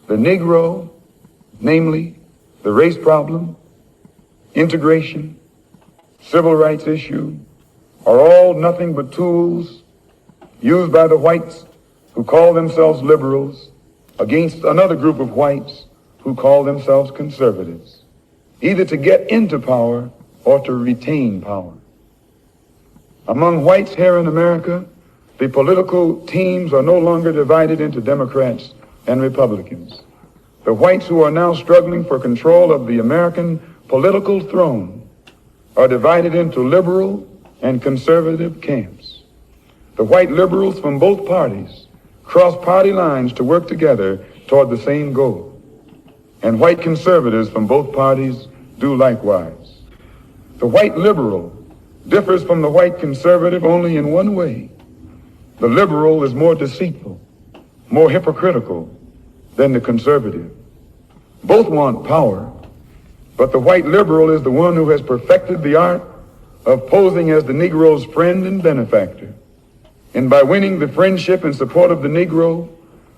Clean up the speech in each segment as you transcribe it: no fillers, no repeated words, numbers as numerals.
the Negro, namely the race problem, integration, civil rights issue, are all nothing but tools used by the whites who call themselves liberals against another group of whites who call themselves conservatives, either to get into power or to retain power. Among whites here in America, the political teams are no longer divided into Democrats and Republicans. The whites who are now struggling for control of the American political throne are divided into liberal and conservative camps. The white liberals from both parties cross party lines to work together toward the same goal. And white conservatives from both parties do likewise. The white liberal differs from the white conservative only in one way. The liberal is more deceitful, more hypocritical than the conservative. Both want power, but the white liberal is the one who has perfected the art of posing as the Negro's friend and benefactor. And by winning the friendship and support of the Negro,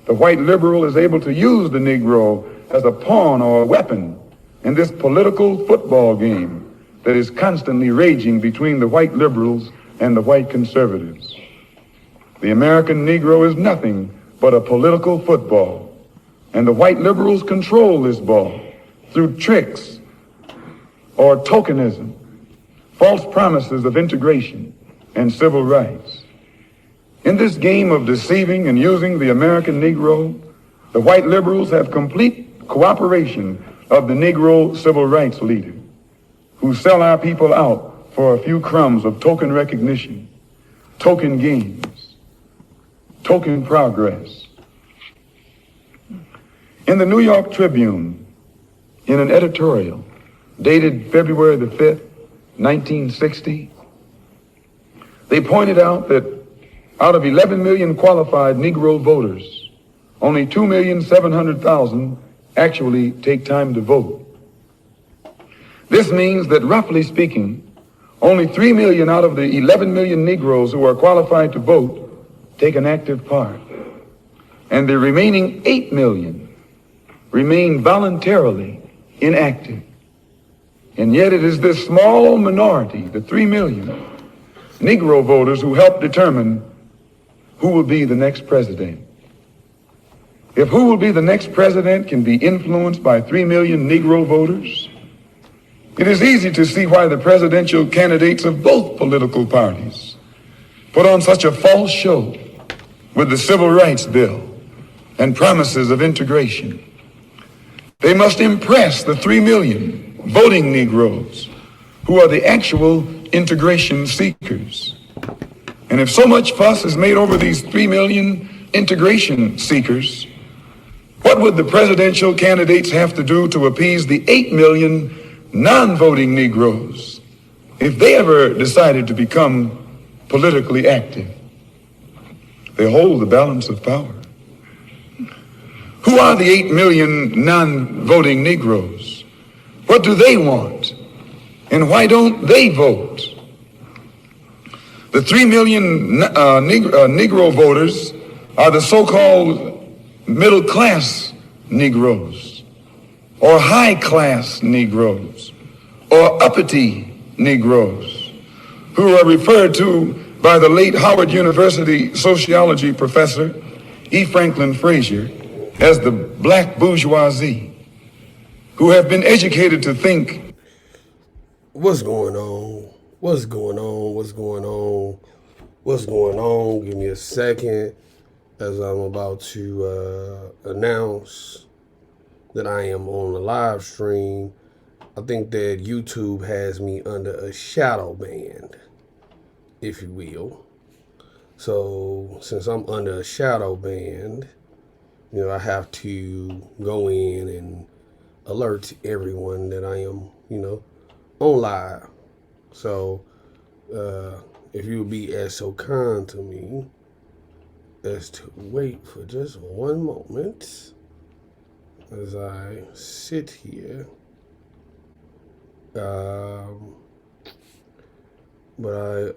the white liberal is able to use the Negro as a pawn or a weapon in this political football game that is constantly raging between the white liberals and the white conservatives. The American Negro is nothing but a political football, and the white liberals control this ball through tricks or tokenism, false promises of integration and civil rights. In this game of deceiving and using the American Negro, the white liberals have complete cooperation of the Negro civil rights leader, who sell our people out for a few crumbs of token recognition, token gains, token progress. In the New York Tribune, in an editorial dated February the 5th, 1960, they pointed out that out of 11 million qualified Negro voters, only 2,700,000 actually take time to vote. This means that, roughly speaking, only 3 million out of the 11 million Negroes who are qualified to vote take an active part. And the remaining 8 million remain voluntarily inactive. And yet it is this small minority, the 3 million Negro voters, who help determine who will be the next president. If who will be the next president can be influenced by 3 million Negro voters, it is easy to see why the presidential candidates of both political parties put on such a false show with the Civil Rights Bill and promises of integration. They must impress the 3 million voting Negroes who are the actual integration seekers. And if so much fuss is made over these 3 million integration seekers, what would the presidential candidates have to do to appease the 8 million non-voting Negroes if they ever decided to become politically active? They hold the balance of power. Who are the 8 million non-voting Negroes? What do they want? And why don't they vote? The 3 million Negro voters are the so-called middle-class Negroes, or high-class Negroes, or uppity Negroes, who are referred to by the late Howard University sociology professor E. Franklin Frazier as the black bourgeoisie, who have been educated to think. What's going on? What's going on? What's going on? What's going on? Give me a second as I'm about to announce that I am on a live stream. I think that YouTube has me under a shadow ban, if you will. So since I'm under a shadow ban, I have to go in and alert everyone that I am, on live. So if you would be as so kind to me as to wait for just one moment as I sit here. But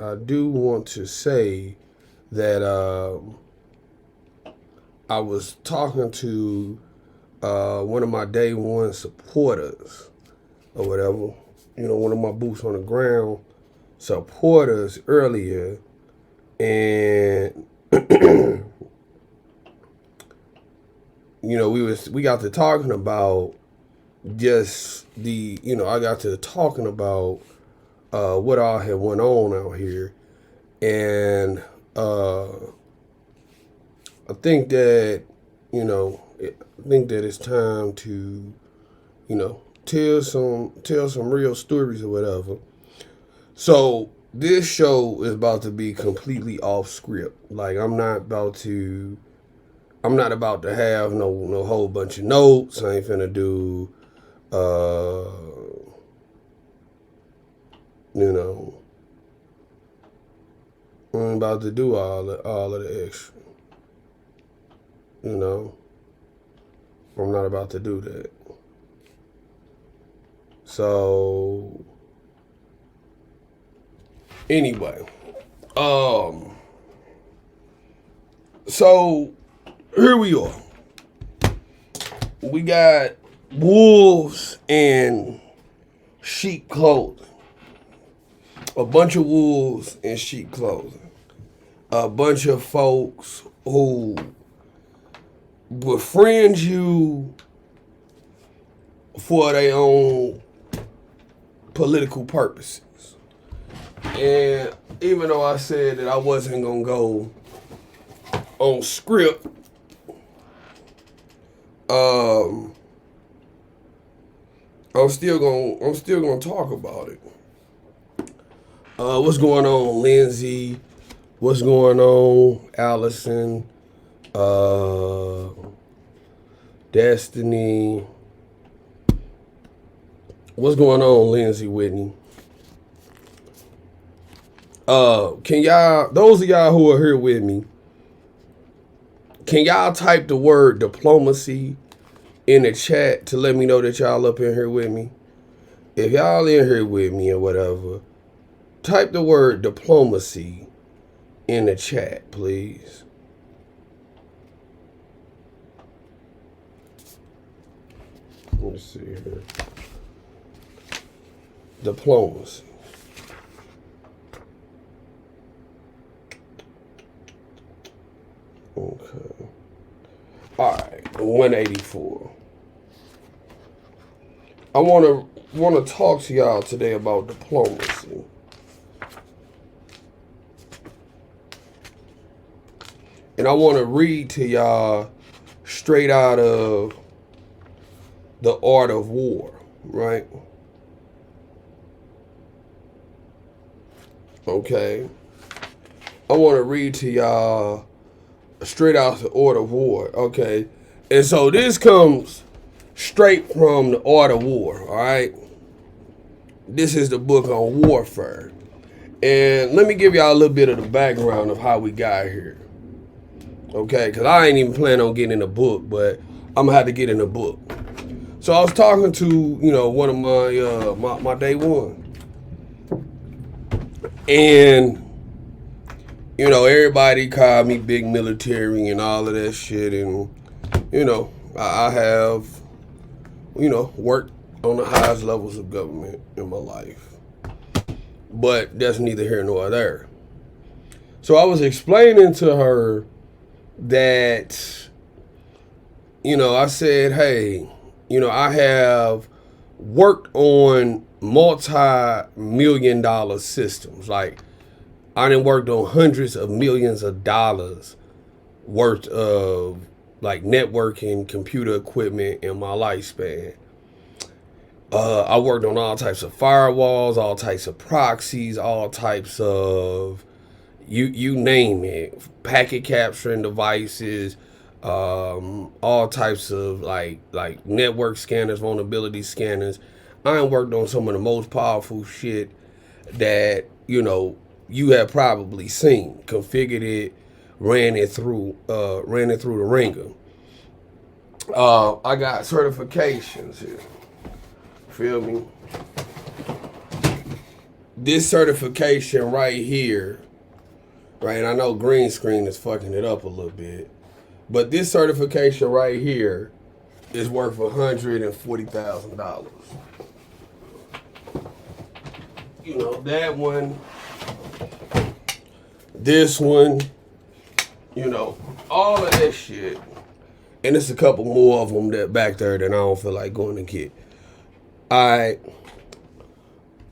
I do want to say that I was talking to one of my day one supporters or whatever, one of my boots on the ground supporters earlier, and we got to talking about just I got to talking about what all had went on out here, and I think that it's time to tell some real stories or whatever. So this show is about to be completely off script. Like I'm not about to have no whole bunch of notes. I ain't finna do I'm about to do all of the extra. I'm not about to do that. So anyway, so here we are. We got wolves in sheep clothing. A bunch of wolves in sheep clothing. A bunch of folks who befriend you for their own political purposes. And even though I said that I wasn't gonna go on script, I'm still gonna talk about it. What's going on, Lindsay? What's going on, Allison? Destiny. What's going on, Lindsay Whitney? Can y'all, those of y'all who are here with me, can y'all type the word diplomacy in the chat to let me know that y'all up in here with me? If y'all in here with me or whatever, type the word diplomacy in the chat, please. Let me see here. Diplomacy. Okay. All right. 184. I want to talk to y'all today about diplomacy. And I want to read to y'all straight out of The Art of War, right? Okay. I want to read to y'all straight out The Art of War, okay? And so this comes straight from The Art of War, all right? This is the book on warfare. And let me give y'all a little bit of the background of how we got here. Okay, because I ain't even planning on getting in the book, but I'm going to have to get in the book. So I was talking to, one of my day one. And, everybody called me big military and all of that shit. And, I have, worked on the highest levels of government in my life. But that's neither here nor there. So I was explaining to her that, I said, hey, I have worked on multi-million-dollar systems. Like, I done worked on hundreds of millions of dollars worth of, like, networking, computer equipment in my lifespan. I worked on all types of firewalls, all types of proxies, all types of, you name it, packet capturing devices, all types of like network scanners, vulnerability scanners. I worked on some of the most powerful shit that you have probably seen. Configured it, ran it through the ringer. I got certifications here. Feel me? This certification right here, right? And I know green screen is fucking it up a little bit, but this certification right here is worth $140,000. You know, that one, this one, you know, all of that shit. And there's a couple more of them that back there that I don't feel like going to get. I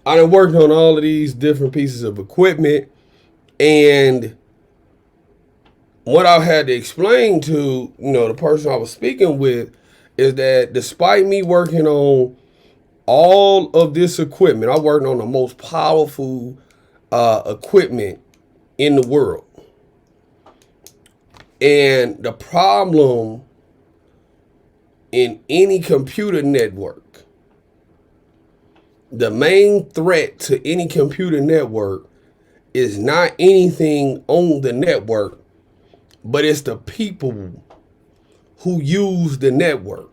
done worked on all of these different pieces of equipment, and what I had to explain to, you know, the person I was speaking with is that despite me working on all of this equipment, I worked on the most powerful equipment in the world. And the problem in any computer network, the main threat to any computer network is not anything on the network, but it's the people who use the network.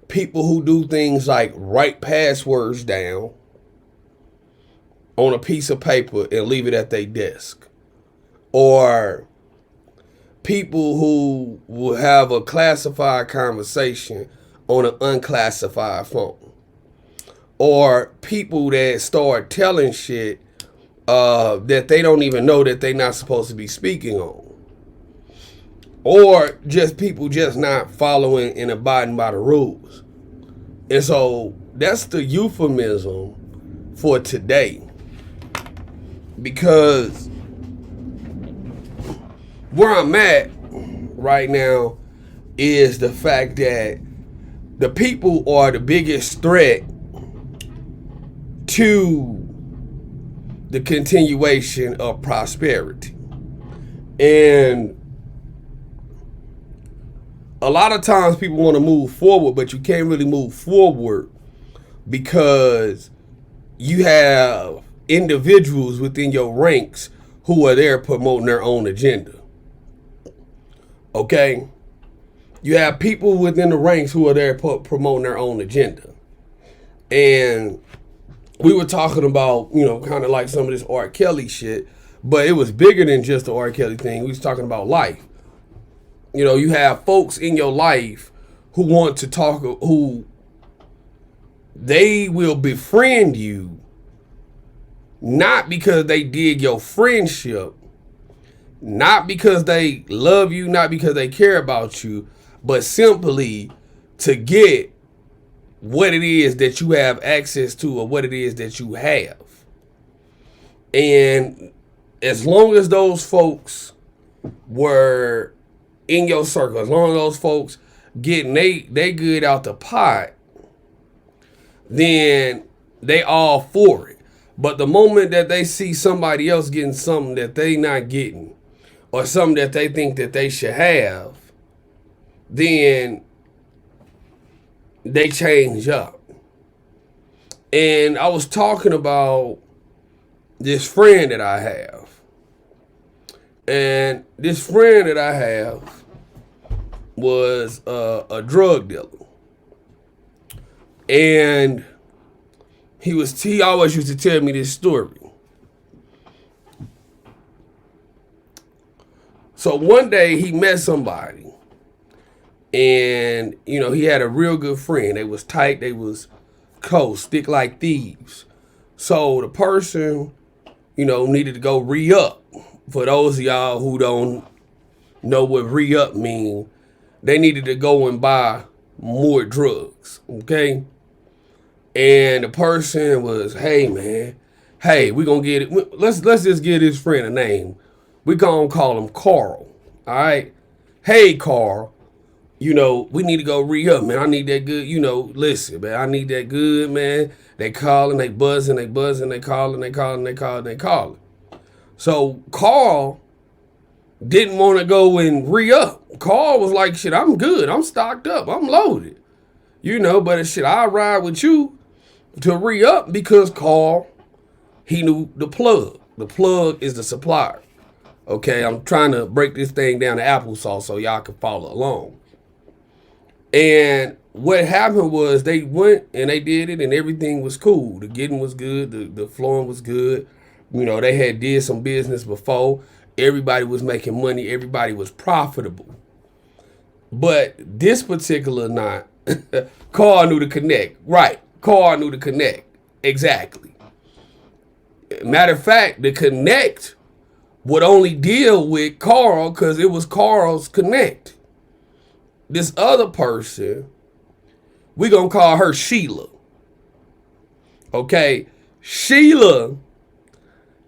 People who do things like write passwords down on a piece of paper and leave it at their desk. Or people who will have a classified conversation on an unclassified phone. Or people that start telling shit that they don't even know that they're not supposed to be speaking on. Or just people just not following and abiding by the rules. And so that's the euphemism for today. Because where I'm at right now is the fact that the people are the biggest threat to the continuation of prosperity. And a lot of times people want to move forward, but you can't really move forward because you have individuals within your ranks who are there promoting their own agenda. Okay? You have people within the ranks who are there promoting their own agenda. And we were talking about, you know, kind of like some of this R. Kelly shit, but it was bigger than just the R. Kelly thing. We was talking about life. You know, you have folks in your life who want to talk, who they will befriend you, not because they dig your friendship, not because they love you, not because they care about you, but simply to get what it is that you have access to or what it is that you have. And as long as those folks were in your circle, as long as those folks getting they good out the pot, then they all for it. But the moment that they see somebody else getting something that they not getting, or something that they think that they should have, then they change up. And I was talking about this friend that I have. And this friend that I have was a drug dealer. And he always used to tell me this story. So one day he met somebody, and, you know, he had a real good friend. They was tight, they was close, stick like thieves. So the person, you know, needed to go re-up. For those of y'all who don't know what re-up mean, they needed to go and buy more drugs, okay? And the person was, hey man, hey, we gonna get it. Let's just give this friend a name. We gonna call him Carl, all right? Hey Carl, you know, we need to go re-up, man. I need that good, you know, listen, man, I need that good, man. They calling, they buzzing, they calling. So Carl didn't want to go and re-up. Carl was like, shit, I'm good. I'm stocked up. I'm loaded. You know, but shit, I'll ride with you to re-up because Carl, he knew the plug. The plug is the supplier. Okay, I'm trying to break this thing down to applesauce so y'all can follow along. And what happened was they went and they did it and everything was cool. The getting was good. The flowing was good. You know, they had did some business before. Everybody was making money. Everybody was profitable. But this particular Carl knew to connect. Right. Carl knew to connect. Exactly. Matter of fact, the connect would only deal with Carl because it was Carl's connect. This other person, we gonna call her Sheila. Okay? Sheila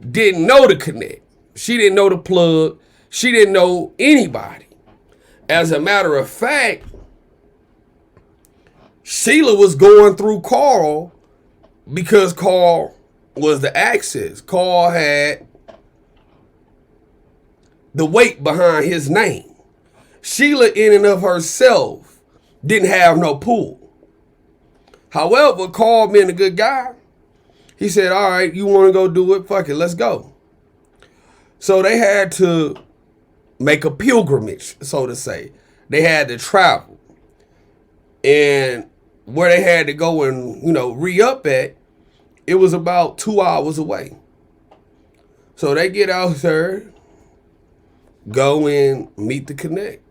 didn't know the connect. She didn't know the plug. She didn't know anybody. As a matter of fact, Sheila was going through Carl because Carl was the access. Carl had the weight behind his name. Sheila in and of herself didn't have no pull. However, Carl being a good guy, he said, all right, you want to go do it? Fuck it, let's go. So they had to make a pilgrimage, so to say. They had to travel. And where they had to go and, re-up at, it was about 2 hours away. So they get out there, go and meet the connect.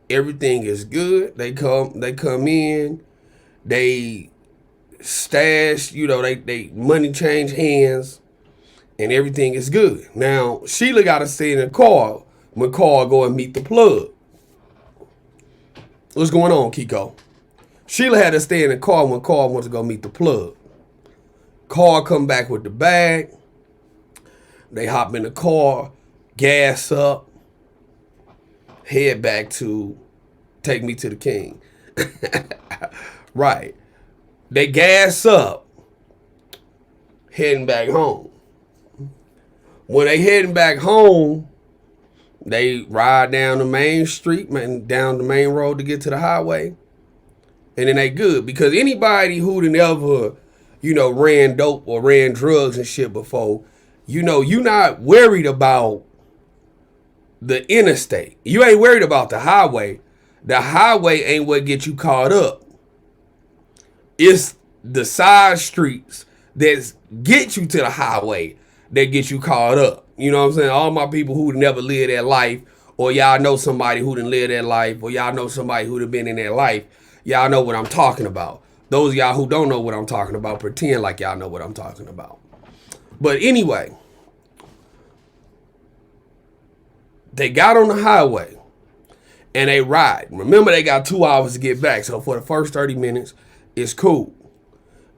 Everything is good. They come in, they stash, they money change hands, and everything is good. Now, Sheila got to stay in the car when Carl go and meet the plug. What's going on, Kiko? Sheila had to stay in the car when Carl went to go meet the plug. Carl come back with the bag. They hop in the car, gas up, head back to Take Me to the King. Right. They gas up, heading back home. When they heading back home, they ride down the main street, down the main road to get to the highway. And then they good. Because anybody who done ever, ran dope or ran drugs and shit before, you not worried about the interstate. You ain't worried about the highway. The highway ain't what get you caught up. It's the side streets that get you to the highway that get you caught up. You know what I'm saying? All my people who never lived that life, or y'all know somebody who done lived that life, or y'all know somebody who done been in that life, y'all know what I'm talking about. Those of y'all who don't know what I'm talking about, pretend like y'all know what I'm talking about. But anyway, they got on the highway and they ride. Remember, they got 2 hours to get back. So for the first 30 minutes, it's cool.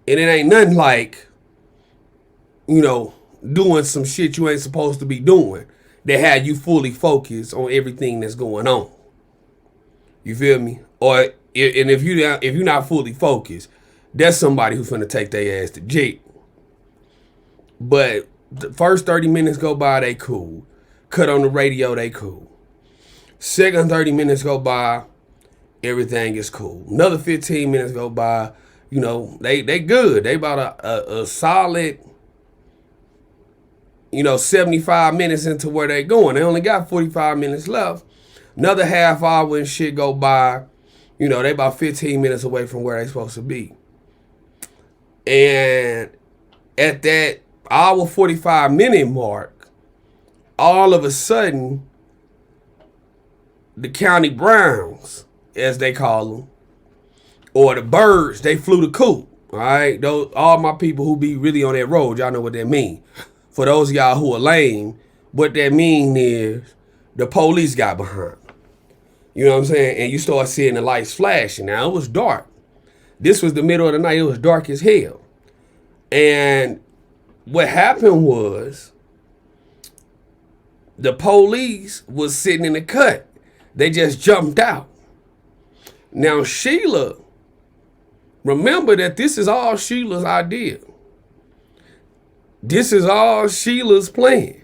And it ain't nothing like, doing some shit you ain't supposed to be doing that had you fully focused on everything that's going on. You feel me? And if you're not fully focused, that's somebody who's finna take their ass to jail. But the first 30 minutes go by, they cool. Cut on the radio, they cool. Second 30 minutes go by, everything is cool. Another 15 minutes go by, they good. They about a solid, 75 minutes into where they going. They only got 45 minutes left. Another half hour and shit go by, they about 15 minutes away from where they supposed to be. And at that hour 45 minute mark, all of a sudden, the county Browns, as they call them, or the birds, they flew the coop. All right, all my people who be really on that road, y'all know what that mean. For those of y'all who are lame, what that mean is the police got behind. You know what I'm saying? And you start seeing the lights flashing. Now, it was dark. This was the middle of the night. It was dark as hell. And what happened was the police was sitting in the cut. They just jumped out. Now, Sheila, remember that this is all Sheila's idea. This is all Sheila's plan.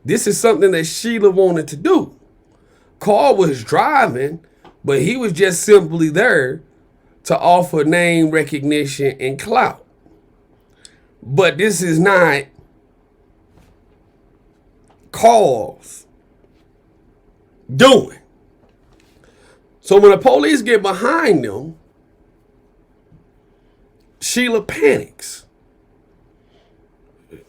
This is something that Sheila wanted to do. Carl was driving, but he was just simply there to offer name recognition and clout. But this is not Carl's doing. So when the police get behind them, Sheila panics.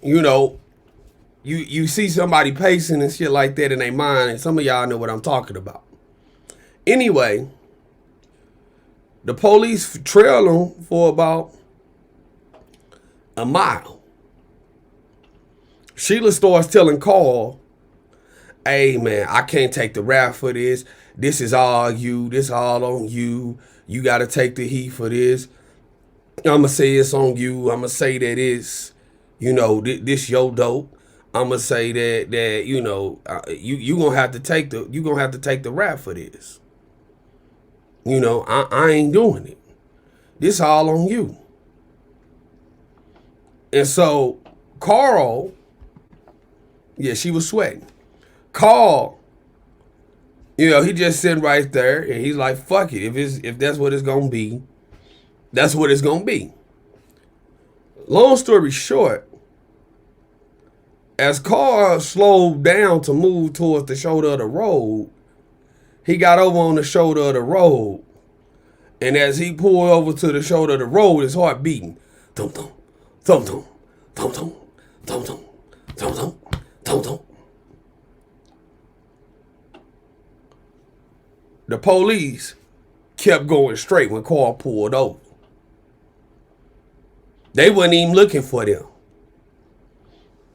You see somebody pacing and shit like that in their mind, and some of y'all know what I'm talking about. Anyway, The police trail him for about a mile. Sheila starts telling Carl, hey man, I can't take the rap for this. This is all you. This all on you. You got to take the heat for this. I'm going to say it's on you. I'm going to say that it's, this your dope. I'm going to say that you going to have to take the rap for this. I ain't doing it. This all on you. And so Carl, yeah, she was sweating. Carl, he just sitting right there and he's like, fuck it. If that's what it's gonna be, that's what it's gonna be. Long story short, as Carl slowed down to move towards the shoulder of the road, he got over on the shoulder of the road. And as he pulled over to the shoulder of the road, his heart beating. Thump, thump, thump, thump, thump, thump, thump, thump, thump, thump, thump, thump. The police kept going straight when Carl pulled over. They wasn't even looking for them.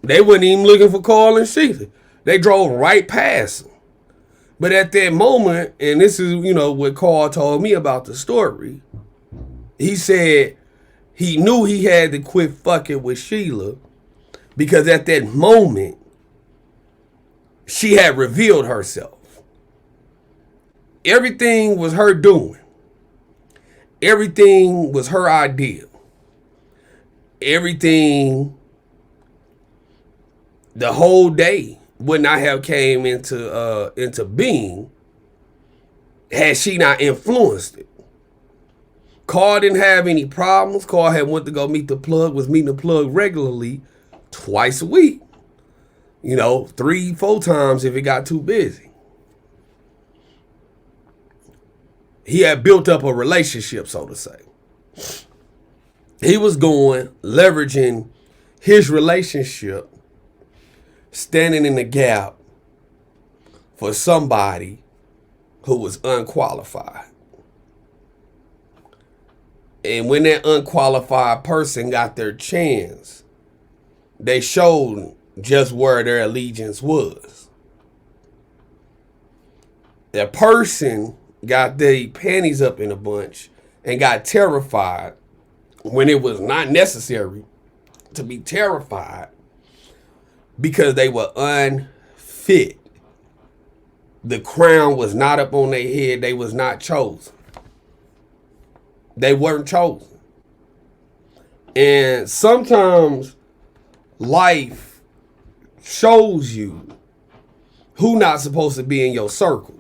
They wasn't even looking for Carl and Sheila. They drove right past them. But at that moment, and this is, what Carl told me about the story, he said he knew he had to quit fucking with Sheila because at that moment, she had revealed herself. Everything was her doing. Everything was her idea. Everything, the whole day would not have came into being had she not influenced it. Carl didn't have any problems. Carl had went to go meet the plug, was meeting the plug regularly twice a week. 3-4 times if it got too busy. He had built up a relationship, so to say. He was leveraging his relationship, standing in the gap for somebody who was unqualified. And when that unqualified person got their chance, they showed just where their allegiance was. That person got their panties up in a bunch and got terrified when it was not necessary to be terrified because they were unfit. The crown was not up on their head. They was not chosen. They weren't chosen. And sometimes life shows you who not supposed to be in your circle.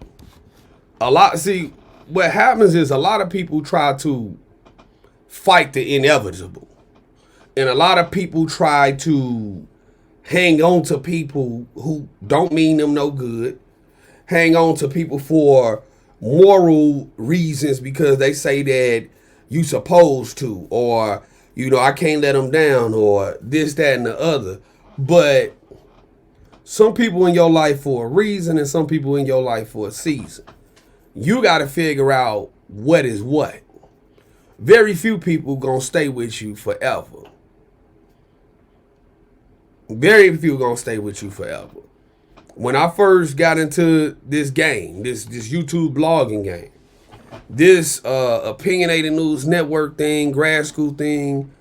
What happens is a lot of people try to fight the inevitable. And a lot of people try to hang on to people who don't mean them no good. Hang on to people for moral reasons because they say that you supposed to, or, I can't let them down, or this, that, and the other. But some people in your life for a reason and some people in your life for a season. You got to figure out what is what. Very few people gonna stay with you forever. Very few gonna stay with you forever. When I first got into this game, this YouTube blogging game, this opinionated news network thing, grad school thing,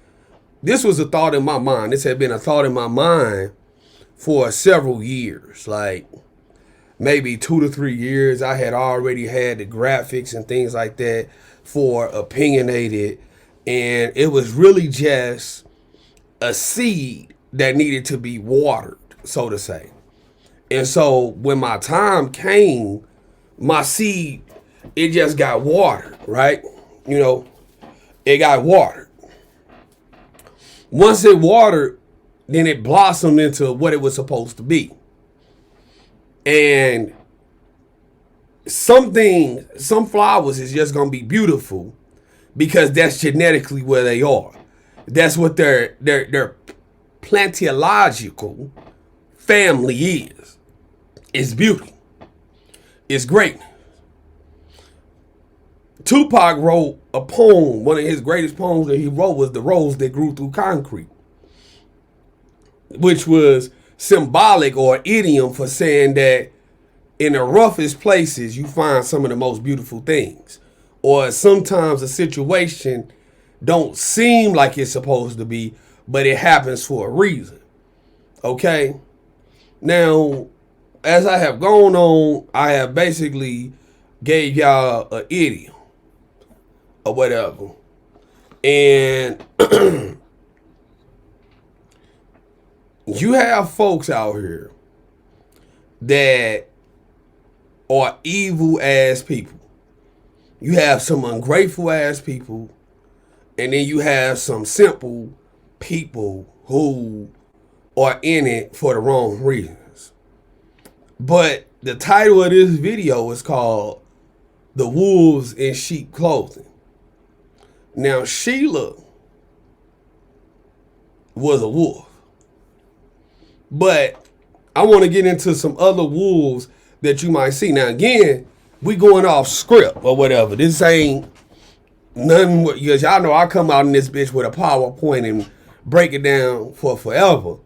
this was a thought in my mind. This had been a thought in my mind for several years, like maybe 2 to 3 years. I had already had the graphics and things like that for opinionated, and it was really just a seed that needed to be watered, so to say. And so when my time came, my seed, it just got watered, right? It got watered. Once it watered, then it blossomed into what it was supposed to be. And some flowers is just going to be beautiful because that's genetically where they are. That's what their plantiological family is. It's beauty. It's greatness. Tupac wrote a poem. One of his greatest poems that he wrote was "The Rose That Grew Through Concrete," which was symbolic or idiom for saying that in the roughest places you find some of the most beautiful things. Or sometimes a situation don't seem like it's supposed to be, but it happens for a reason. Okay? Now, as I have gone on, I have basically gave y'all an idiom or whatever. And you have folks out here that are evil ass people. You have some ungrateful ass people, and then you have some simple people who are in it for the wrong reasons. But the title of this video is called "The Wolves in Sheep Clothing." Now, Sheila was a wolf. But I want to get into some other wolves that you might see. Now, again, we going off script or whatever. This ain't nothing. Because y'all know I come out in this bitch with a PowerPoint and break it down for forever.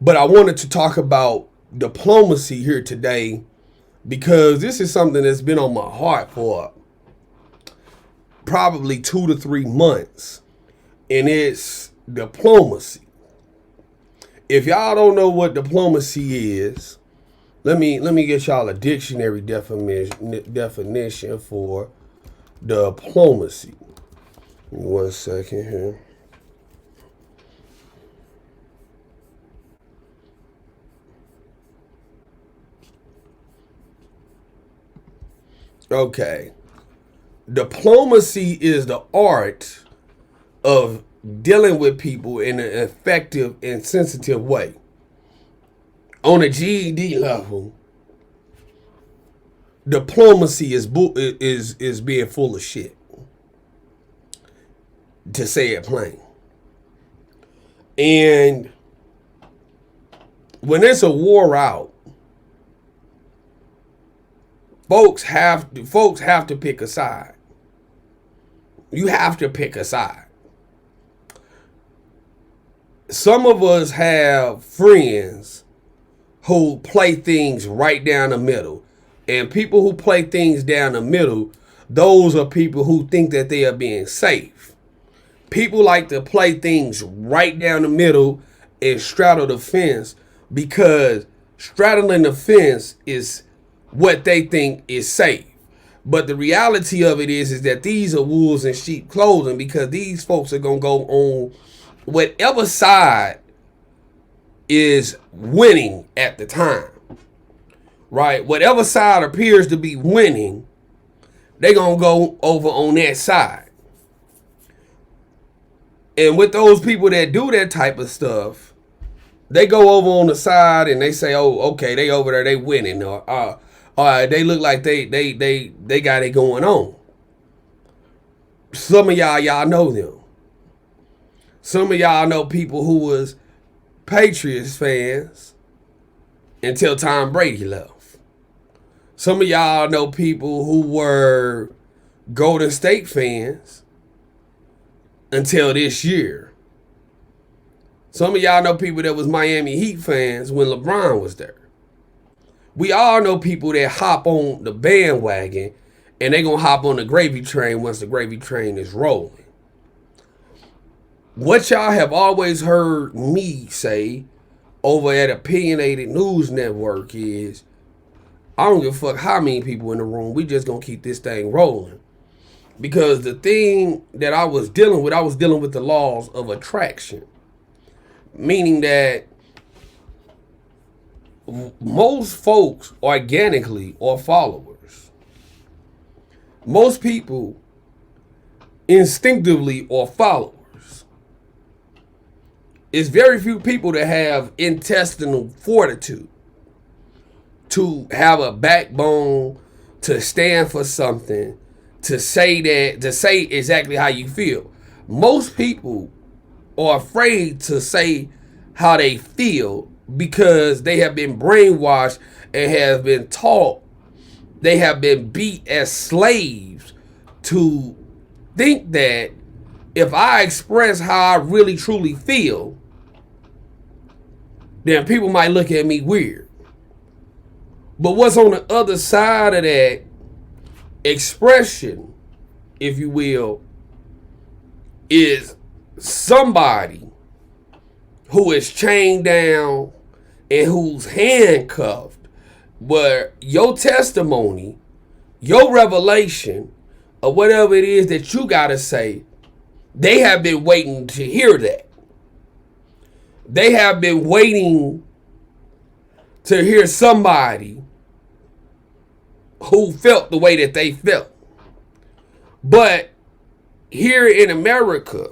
But I wanted to talk about diplomacy here today because this is something that's been on my heart for probably 2 to 3 months. And it's diplomacy. If y'all don't know what diplomacy is, let me get y'all a dictionary definition for diplomacy. Give me 1 second here. Okay. Diplomacy is the art of dealing with people in an effective and sensitive way. On a GED level, diplomacy is being full of shit, to say it plain. And when it's a war out, folks have to pick a side. You have to pick a side. Some of us have friends who play things right down the middle. And people who play things down the middle, those are people who think that they are being safe. People like to play things right down the middle and straddle the fence because straddling the fence is what they think is safe. But the reality of it is that these are wolves in sheep clothing because these folks are going to go on whatever side is winning at the time, right? Whatever side appears to be winning, they're going to go over on that side. And with those people that do that type of stuff, they go over on the side and they say, oh, okay, they over there, they winning. Or they look like they got it going on. Some of y'all know them. Some of y'all know people who was Patriots fans until Tom Brady left. Some of y'all know people who were Golden State fans until this year. Some of y'all know people that was Miami Heat fans when LeBron was there. We all know people that hop on the bandwagon and they gonna hop on the gravy train once the gravy train is rolling. What y'all have always heard me say over at Opinionated News Network is, I don't give a fuck how many people in the room, we just gonna keep this thing rolling. Because the thing that I was dealing with the laws of attraction. Meaning that most folks organically are followers. Most people instinctively are followers. It's very few people that have intestinal fortitude to have a backbone, to stand for something, to say exactly how you feel. Most people are afraid to say how they feel because they have been brainwashed and have been taught, they have been beat as slaves to think that if I express how I really truly feel, then people might look at me weird. But what's on the other side of that expression, if you will, is somebody who is chained down and who's handcuffed, where your testimony, your revelation, or whatever it is that you gotta say, they have been waiting to hear that. They have been waiting to hear somebody who felt the way that they felt. But here in America,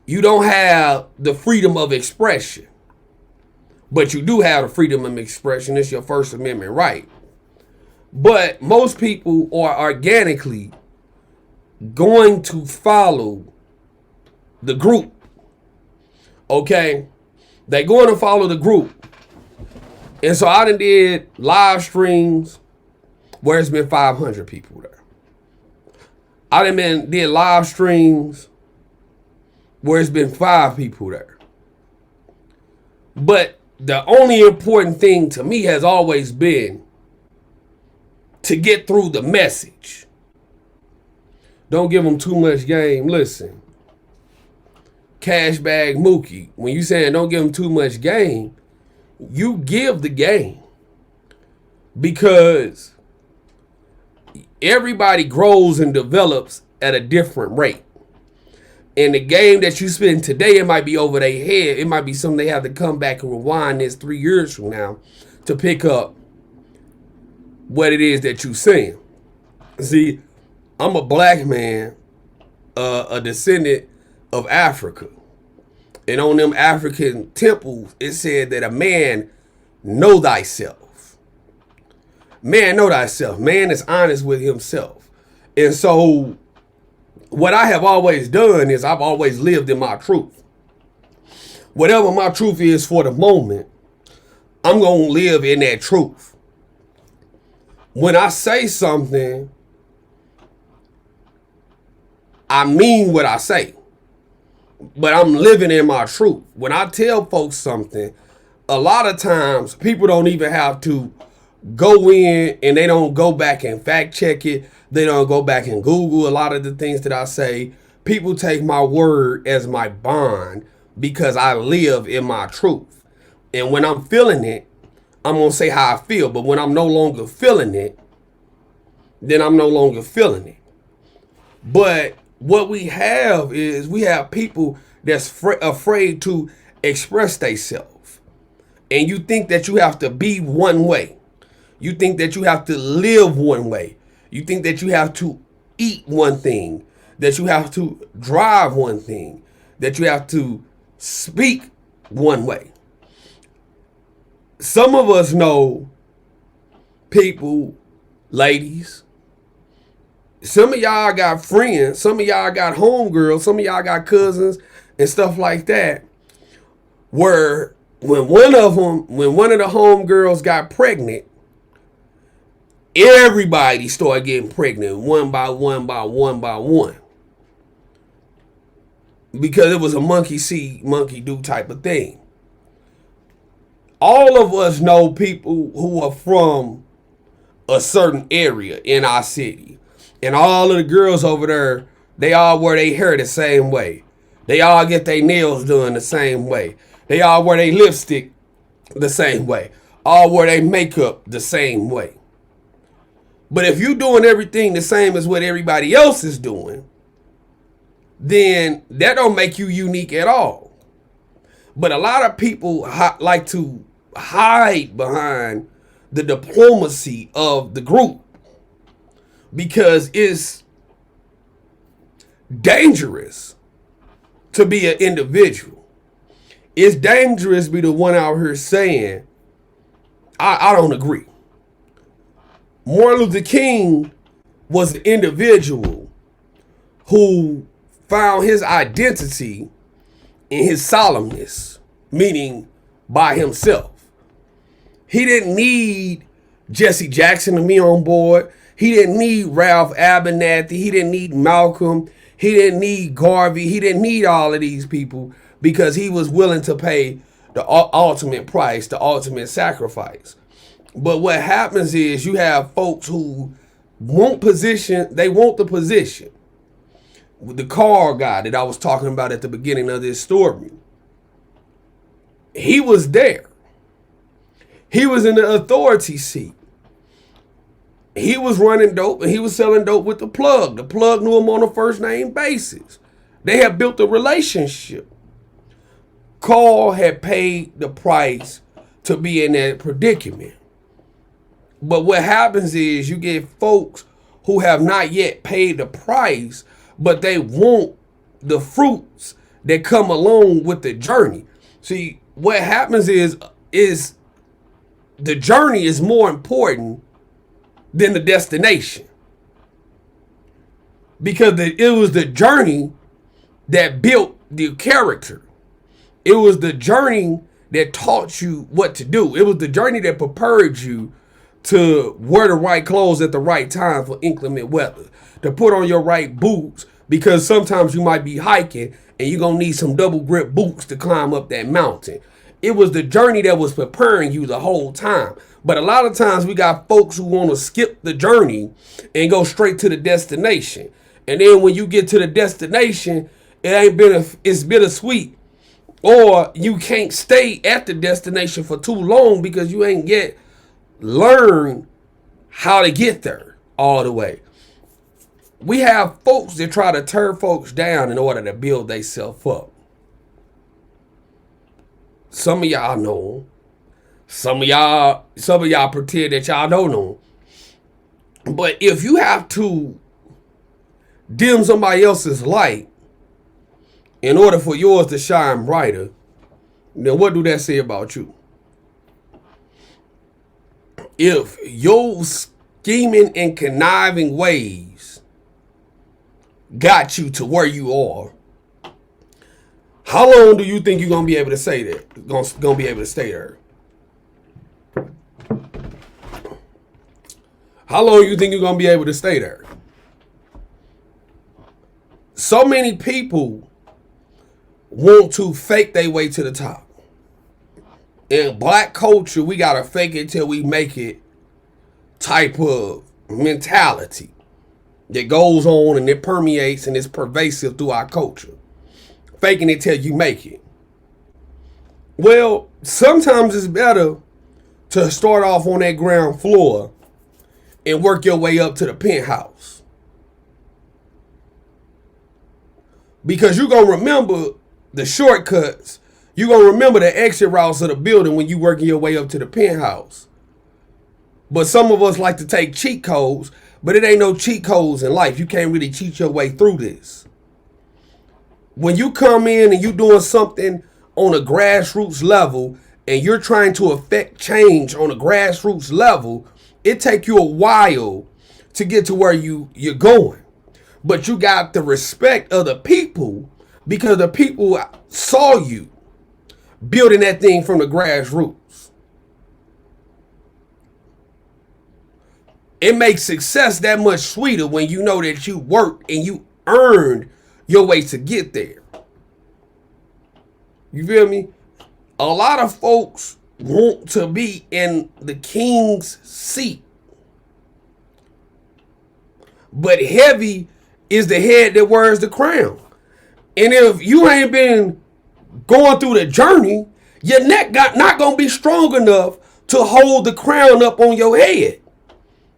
you don't have the freedom of expression. But you do have the freedom of expression. It's your First Amendment right. But most people are organically going to follow the group. Okay? They're going to follow the group. And so I done did live streams where it's been 500 people there. I done did live streams where it's been 5 people there. But the only important thing to me has always been to get through the message. Don't give them too much game. Listen, Cash Bag Mookie, when you saying don't give them too much game, you give the game. Because everybody grows and develops at a different rate. And the game that you spend today, it might be over their head. It might be something they have to come back and rewind this 3 years from now to pick up what it is that you're saying. See, I'm a black man, a descendant of Africa. And on them African temples, it said that a man know thyself. Man know thyself. Man is honest with himself. And so what I have always done is I've always lived in my truth. Whatever my truth is for the moment, I'm going to live in that truth. When I say something, I mean what I say. But I'm living in my truth. When I tell folks something, a lot of times people don't even have to go in and they don't go back and fact check it. They don't go back and Google a lot of the things that I say. People take my word as my bond because I live in my truth. And when I'm feeling it, I'm going to say how I feel. But when I'm no longer feeling it, then I'm no longer feeling it. But what we have is we have people that's afraid to express themselves. And you think that you have to be one way. You think that you have to live one way. You think that you have to eat one thing, that you have to drive one thing, that you have to speak one way. Some of us know people, ladies, some of y'all got friends, some of y'all got homegirls, some of y'all got cousins and stuff like that, where when one of the homegirls got pregnant, everybody started getting pregnant one by one by one by one. Because it was a monkey see, monkey do type of thing. All of us know people who are from a certain area in our city. And all of the girls over there, they all wear their hair the same way. They all get their nails done the same way. They all wear their lipstick the same way. All wear their makeup the same way. But if you're doing everything the same as what everybody else is doing, then that don't make you unique at all. But a lot of people like to hide behind the diplomacy of the group because it's dangerous to be an individual. It's dangerous to be the one out here saying, I don't agree. Martin Luther King was an individual who found his identity in his solemnness, meaning by himself. He didn't need Jesse Jackson to be on board. He didn't need Ralph Abernathy. He didn't need Malcolm. He didn't need Garvey. He didn't need all of these people because he was willing to pay the ultimate price, the ultimate sacrifice. But what happens is you have folks who want position, they want the position. The car guy that I was talking about at the beginning of this story, he was there. He was in the authority seat. He was running dope and he was selling dope with the plug. The plug knew him on a first name basis. They had built a relationship. Carl had paid the price to be in that predicament. But what happens is you get folks who have not yet paid the price, but they want the fruits that come along with the journey. See, what happens is the journey is more important than the destination. Because it was the journey that built the character. It was the journey that taught you what to do. It was the journey that prepared you to wear the right clothes at the right time for inclement weather. To put on your right boots, because sometimes you might be hiking and you're going to need some double grip boots to climb up that mountain. It was the journey that was preparing you the whole time. But a lot of times we got folks who want to skip the journey and go straight to the destination. And then when you get to the destination, it's bittersweet. Or you can't stay at the destination for too long because you ain't yet learned how to get there all the way. We have folks that try to tear folks down in order to build themselves up. Some of y'all know. Some of y'all pretend that y'all don't know. But if you have to dim somebody else's light in order for yours to shine brighter, then what do that say about you? If your scheming and conniving ways got you to where you are, how long do you think you're going to be able to say that? Going to be able to stay there? How long do you think you're going to be able to stay there? So many people want to fake their way to the top. In black culture, we got to fake it till we make it type of mentality that goes on and it permeates and is pervasive through our culture. Faking it till you make it. Well, sometimes it's better to start off on that ground floor and work your way up to the penthouse. Because you're going to remember the shortcuts. You're going to remember the exit routes of the building when you're working your way up to the penthouse. But some of us like to take cheat codes, but it ain't no cheat codes in life. You can't really cheat your way through this. When you come in and you're doing something on a grassroots level and you're trying to affect change on a grassroots level, it take you a while to get to where you're going. But you got the respect of the people because the people saw you building that thing from the grassroots. It makes success that much sweeter when you know that you worked and you earned your way to get there. You feel me? A lot of folks want to be in the king's seat. But heavy is the head that wears the crown. And if you ain't been going through the journey, your neck not going to be strong enough to hold the crown up on your head.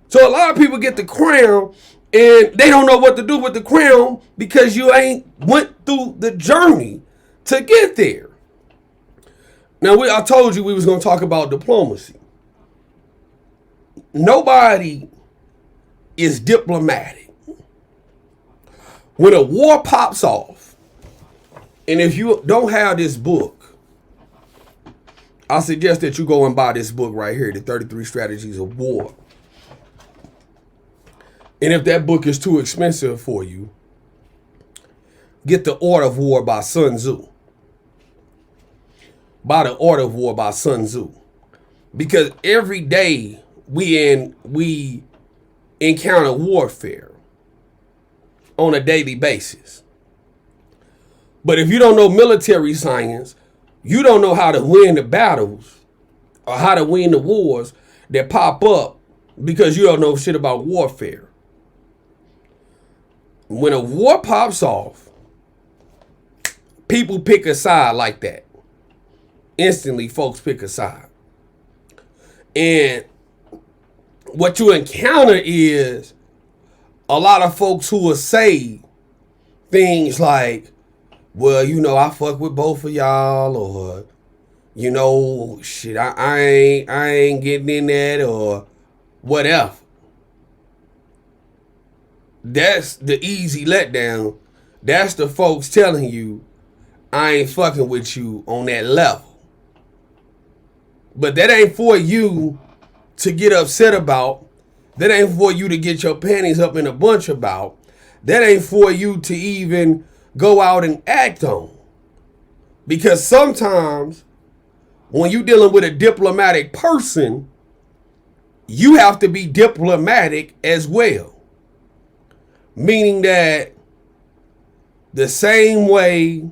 So a lot of people get the crown and they don't know what to do with the crown because you ain't went through the journey to get there. Now, I told you we was going to talk about diplomacy. Nobody is diplomatic. When a war pops off, and if you don't have this book, I suggest that you go and buy this book right here, The 33 Strategies of War. And if that book is too expensive for you, get The Art of War by Sun Tzu. Buy The Art of War by Sun Tzu. Because every day we encounter warfare on a daily basis. But if you don't know military science, you don't know how to win the battles or how to win the wars that pop up because you don't know shit about warfare. When a war pops off, people pick a side like that. Instantly, folks pick a side. And what you encounter is a lot of folks who will say things like, well, you know, I fuck with both of y'all, or, you know, shit, I ain't getting in that, or whatever. That's the easy letdown. That's the folks telling you, I ain't fucking with you on that level. But that ain't for you to get upset about. That ain't for you to get your panties up in a bunch about. That ain't for you to even go out and act on. Because sometimes when you're dealing with a diplomatic person, you have to be diplomatic as well. Meaning that the same way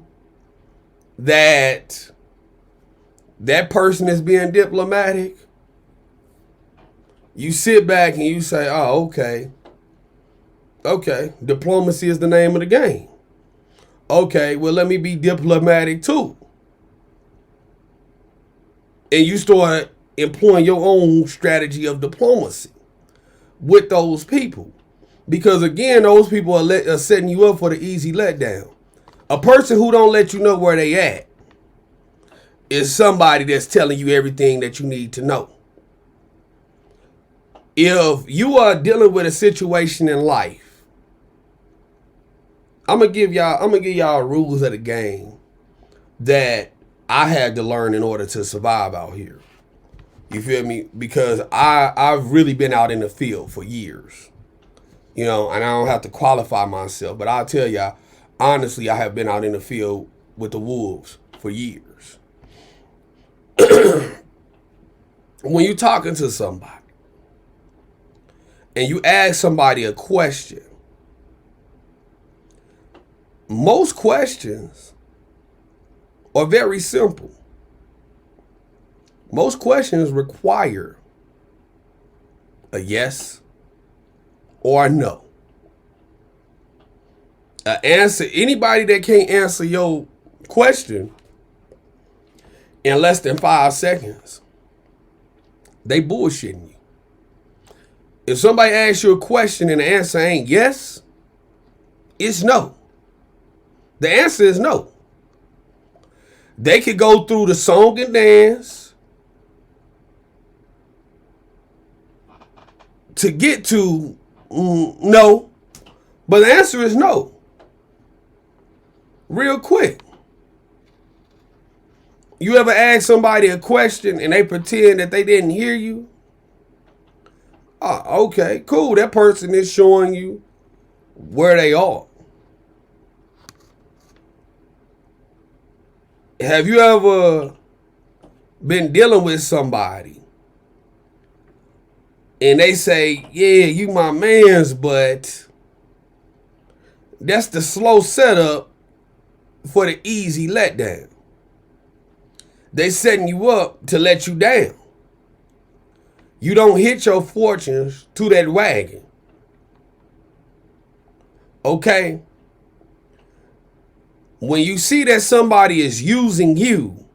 that that person is being diplomatic, you sit back and you say, oh, okay. Okay, diplomacy is the name of the game. Okay, well, let me be diplomatic too. And you start employing your own strategy of diplomacy with those people. Because again, those people are setting you up for the easy letdown. A person who don't let you know where they at is somebody that's telling you everything that you need to know. If you are dealing with a situation in life, I'm gonna give y'all rules of the game that I had to learn in order to survive out here. You feel me? Because I've really been out in the field for years. You know, and I don't have to qualify myself, but I'll tell y'all, honestly, I have been out in the field with the wolves for years. When you're talking to somebody and you ask somebody a question, most questions are very simple. Most questions require a yes or a no. Anybody that can't answer your question in less than 5 seconds, they bullshitting you. If somebody asks you a question and the answer ain't yes, it's no. The answer is no. They could go through the song and dance to get to no, but the answer is no. Real quick. You ever ask somebody a question and they pretend that they didn't hear you? Oh, okay, cool. That person is showing you where they are. Have you ever been dealing with somebody and they say, yeah, you my mans, but that's the slow setup for the easy letdown. They setting you up to let you down. You don't hit your fortunes to that wagon. Okay? When you see that somebody is using you,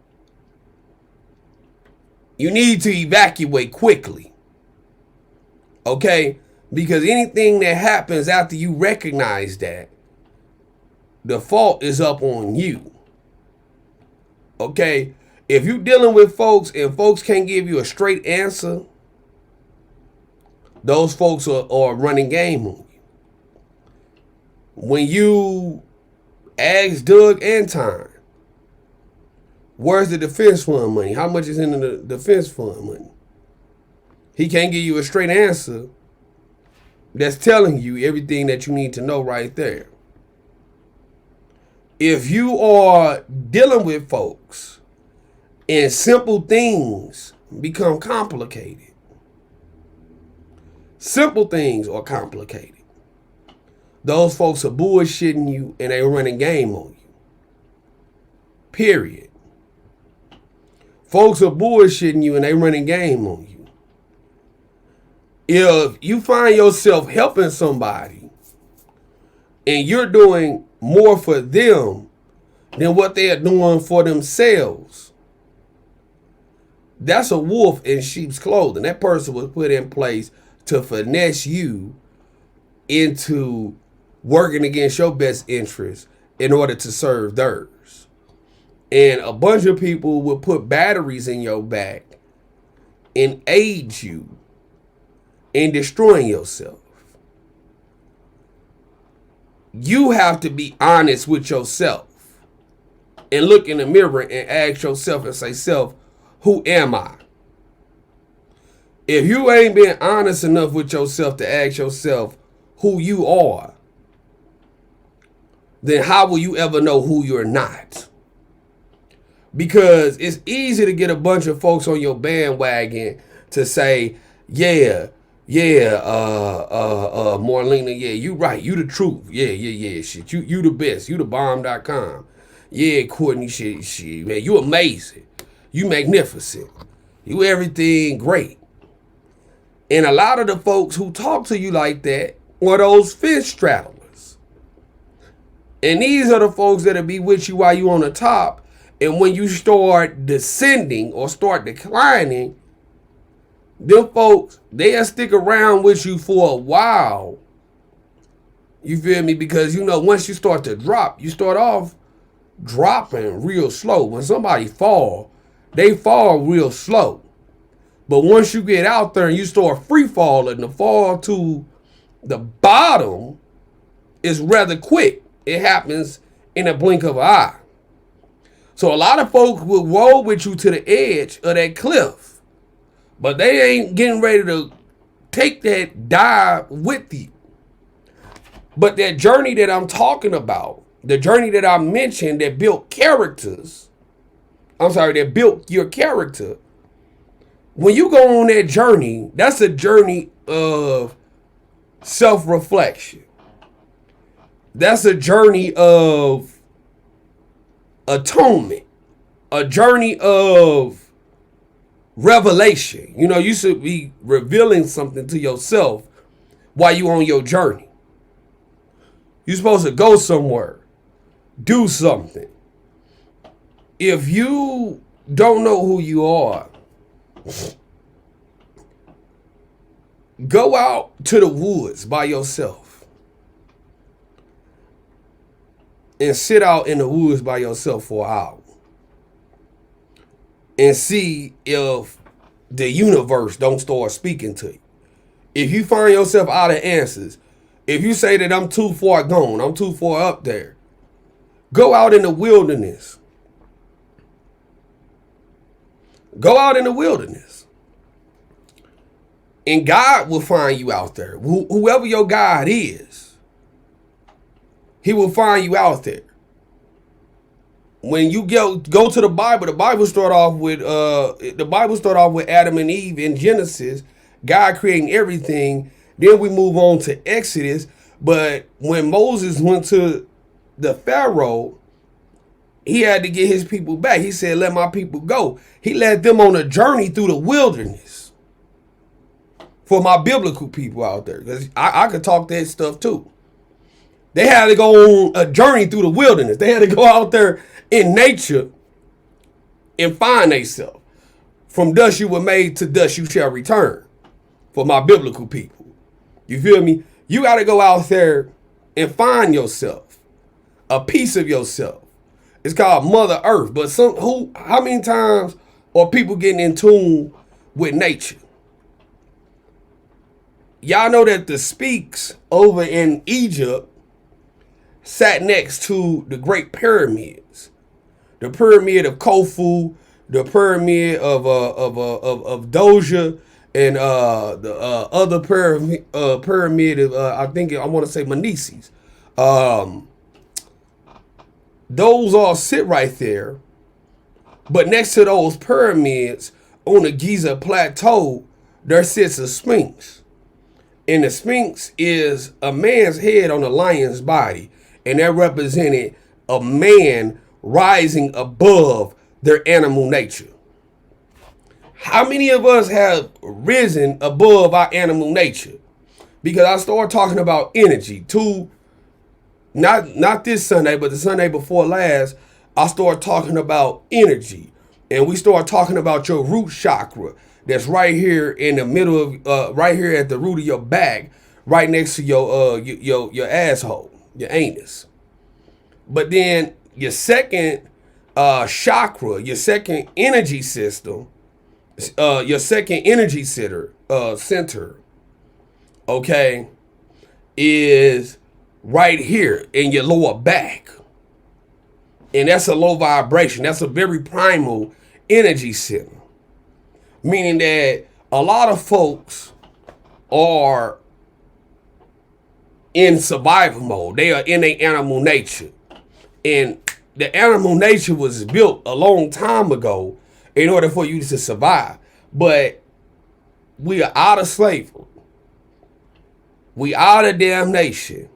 you need to evacuate quickly. Okay? Because anything that happens after you recognize that, the fault is up on you. Okay? If you're dealing with folks and folks can't give you a straight answer, those folks are running game on you. When you ask Doug Anton, where's the defense fund money? How much is in the defense fund money? He can't give you a straight answer that's telling you everything that you need to know right there. If you are dealing with folks and simple things become complicated, Simple things are complicated. Those folks are bullshitting you and they running game on you. Period. Folks are bullshitting you and they running game on you. If you find yourself helping somebody and you're doing more for them than what they are doing for themselves, that's a wolf in sheep's clothing. That person was put in place to finesse you into working against your best interest in order to serve theirs. And a bunch of people will put batteries in your back and aid you in destroying yourself. You have to be honest with yourself and look in the mirror and ask yourself and say, self, who am I? If you ain't been honest enough with yourself to ask yourself who you are, then how will you ever know who you're not? Because it's easy to get a bunch of folks on your bandwagon to say, Marlena, yeah, you right, you the truth. Yeah, shit. You the best. You the bomb.com. Yeah, Courtney, shit, man, you amazing. You magnificent. You everything great. And a lot of the folks who talk to you like that are those fence straddlers. And these are the folks that'll be with you while you on the top. And when you start descending or start declining, them folks, they'll stick around with you for a while. You feel me? Because, you know, once you start to drop, you start off dropping real slow. When somebody fall, they fall real slow. But once you get out there and you start free falling, the fall to the bottom is rather quick. It happens in a blink of an eye. So a lot of folks will roll with you to the edge of that cliff, but they ain't getting ready to take that dive with you. But that journey that I'm talking about, the journey that I mentioned that built characters, that built your character. When you go on that journey, that's a journey of self-reflection. That's a journey of atonement, a journey of revelation. You know, you should be revealing something to yourself while you're on your journey. You're supposed to go somewhere, do something. If you don't know who you are, go out to the woods by yourself and sit out in the woods by yourself for an hour and see if the universe don't start speaking to you. If you find yourself out of answers, if you say that I'm too far gone, I'm too far up there, go out in the wilderness. Go out in the wilderness. And God will find you out there. Whoever your God is, he will find you out there. When you go to the Bible start off with Adam and Eve in Genesis, God creating everything. Then we move on to Exodus. But when Moses went to the Pharaoh, he had to get his people back. He said, let my people go. He led them on a journey through the wilderness. For my biblical people out there, because I could talk that stuff too. They had to go on a journey through the wilderness. They had to go out there in nature and find themselves. From dust you were made, to dust you shall return. For my biblical people. You feel me? You got to go out there and find yourself. A piece of yourself. It's called Mother Earth. But how many times are people getting in tune with nature? Y'all know that the Sphinx over in Egypt sat next to the great pyramids. The pyramid of Khufu, the pyramid of Doja, and the other pyramid of I want to say Meneses. Those all sit right there. But next to those pyramids on the Giza Plateau, there sits a Sphinx. And the Sphinx is a man's head on a lion's body. And that represented a man rising above their animal nature. How many of us have risen above our animal nature? Because I started talking about energy. Not this Sunday, but the Sunday before last, I started talking about energy. And we started talking about your root chakra that's right here in the middle of, right here at the root of your back, right next to your asshole, your anus. But then your second chakra, your second energy system, your second energy center, okay, is right here in your lower back. And that's a low vibration. That's a very primal energy center. Meaning that a lot of folks are in survival mode. They are in their animal nature. And the animal nature was built a long time ago in order for you to survive. But we are out of slavery. We out of damnation.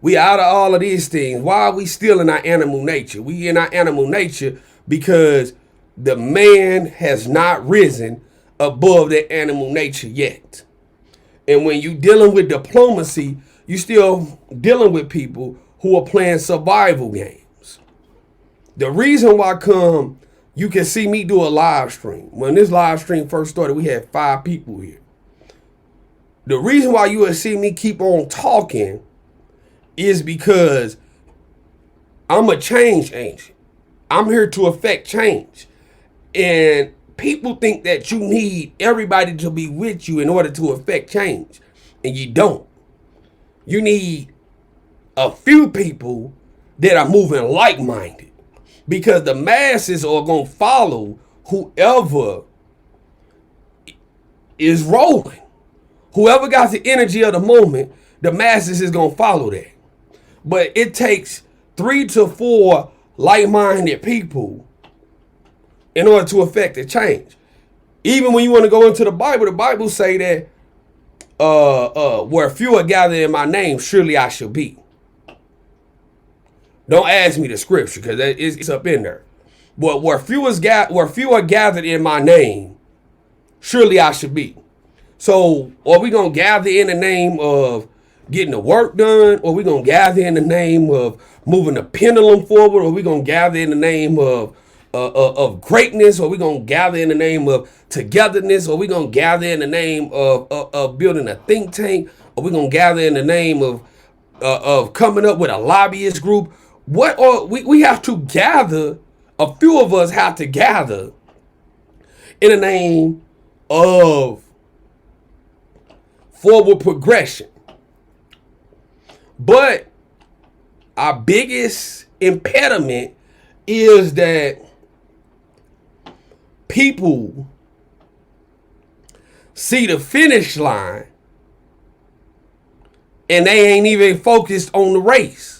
We out of all of these things. Why are we still in our animal nature? We in our animal nature because the man has not risen above their animal nature yet. And when you dealing with diplomacy, you still dealing with people who are playing survival games. The reason why come you can see me do a live stream. When this live stream first started, we had 5 people here. The reason why you will see me keep on talking is because I'm a change agent. I'm here to affect change. And people think that you need everybody to be with you in order to affect change. And you don't. You need a few people that are moving like-minded. Because the masses are going to follow whoever is rolling. Whoever got the energy of the moment, the masses is going to follow that. But it takes 3 to 4 like-minded people in order to affect a change. Even when you want to go into the Bible say that where few are gathered in my name, surely I shall be. Don't ask me the scripture because it's up in there. But where few are gathered in my name, surely I should be. So are we going to gather in the name of getting the work done? Or are we going to gather in the name of moving the pendulum forward? Or are we going to gather in the name of greatness? Or are we going to gather in the name of togetherness? Or are we going to gather in the name of building a think tank? Or are we going to gather in the name of coming up with a lobbyist group? We have to gather, a few of us have to gather in the name of forward progression. But our biggest impediment is that people see the finish line and they ain't even focused on the race.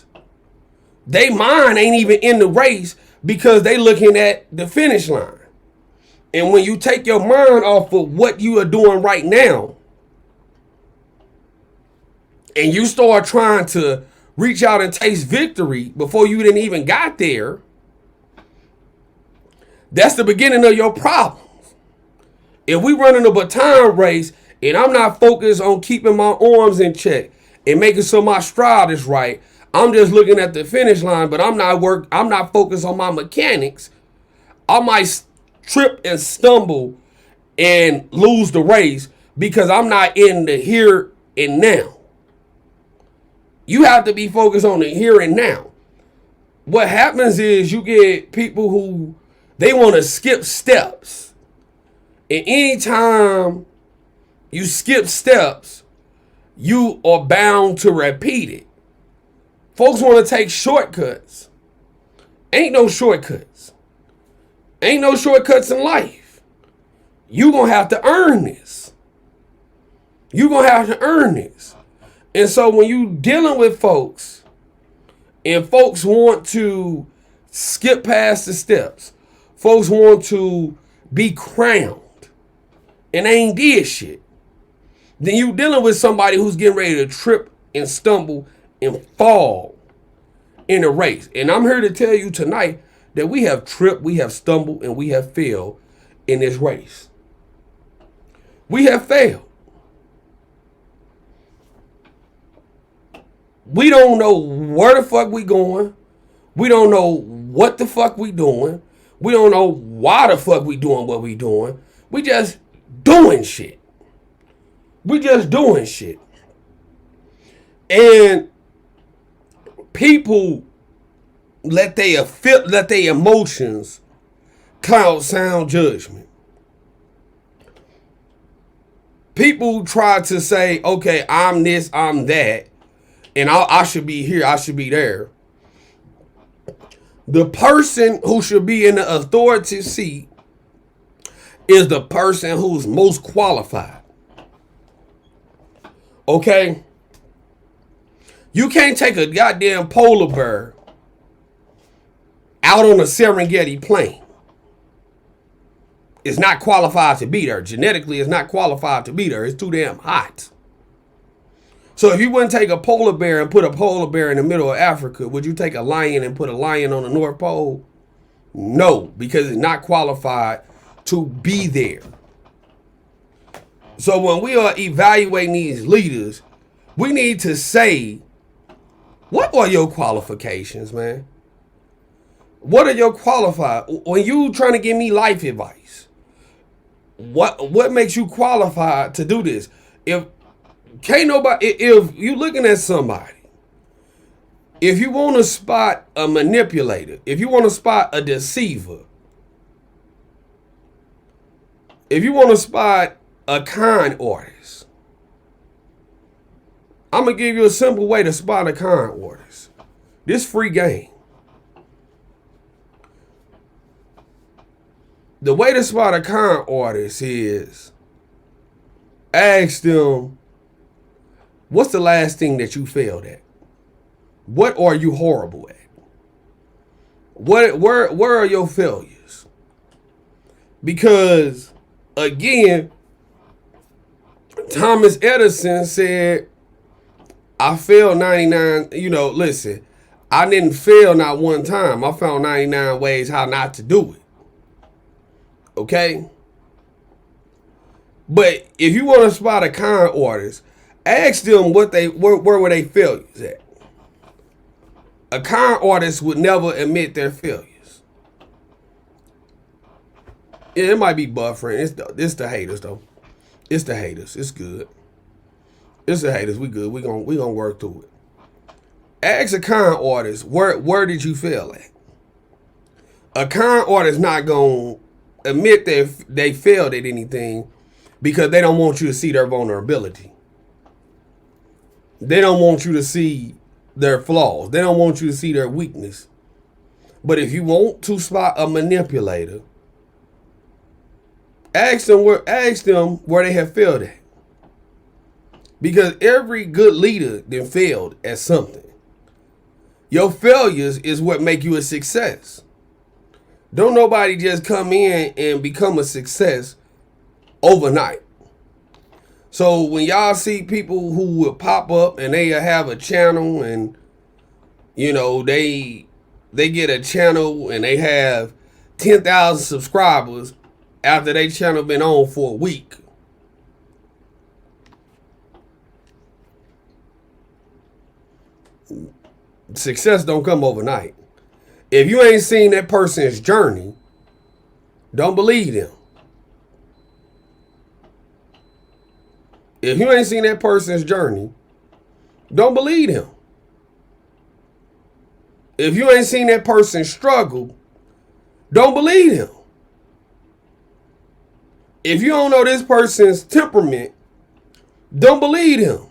They mind ain't even in the race because they looking at the finish line. And when you take your mind off of what you are doing right now and you start trying to reach out and taste victory before you didn't even got there, that's the beginning of your problems. If we running a baton race and I'm not focused on keeping my arms in check and making sure my stride is right, I'm just looking at the finish line, but I'm not focused on my mechanics. I might trip and stumble and lose the race because I'm not in the here and now. You have to be focused on the here and now. What happens is you get people who they want to skip steps. And anytime you skip steps, you are bound to repeat it. Folks want to take shortcuts. Ain't no shortcuts. Ain't no shortcuts in life. You gonna have to earn this. You gonna have to earn this. And so when you dealing with folks and folks want to skip past the steps, folks want to be crowned and they ain't did shit. then you dealing with somebody who's getting ready to trip and stumble and fall in a race. And I'm here to tell you tonight that we have tripped, we have stumbled, and we have failed in this race. We have failed. We don't know where the fuck we going. We don't know what the fuck we doing. We don't know why the fuck we doing what we doing. We just doing shit. We just doing shit. And people let their emotions cloud sound judgment. People try to say, okay, I'm this, I'm that, and I should be here, I should be there. The person who should be in the authority seat is the person who's most qualified. Okay? You can't take a goddamn polar bear out on a Serengeti plain. It's not qualified to be there. Genetically, it's not qualified to be there. It's too damn hot. So if you wouldn't take a polar bear and put a polar bear in the middle of Africa, would you take a lion and put a lion on the North Pole? No, because it's not qualified to be there. So when we are evaluating these leaders, we need to say, what are your qualifications, man? What are your qualified? When you trying to give me life advice, what makes you qualified to do this? If you looking at somebody, if you want to spot a manipulator, if you want to spot a deceiver, if you want to spot a con artist, I'm going to give you a simple way to spot a con artist. This free game. The way to spot a con artist is ask them, what's the last thing that you failed at? What are you horrible at? Where are your failures? Because, again, Thomas Edison said, I failed 99, listen, I didn't fail not one time. I found 99 ways how not to do it. Okay? But if you want to spot a con artist, ask them where were they failures at. A con artist would never admit their failures. Yeah, it might be buffering. It's the haters though. It's the haters. It's good. It's the haters. We good. We gonna work through it. Ask a con artist where did you fail at. A con artist not gonna admit they failed at anything because they don't want you to see their vulnerability. They don't want you to see their flaws. They don't want you to see their weakness. But if you want to spot a manipulator, ask them where they have failed at. Because every good leader then failed at something. Your failures is what make you a success. Don't nobody just come in and become a success overnight. So when y'all see people who will pop up and they have a channel and, they get a channel and they have 10,000 subscribers after their channel been on for a week. Success don't come overnight. If you ain't seen that person's journey, don't believe them. If you ain't seen that person's journey, don't believe him. If you ain't seen that person struggle, don't believe him. If you don't know this person's temperament, don't believe him.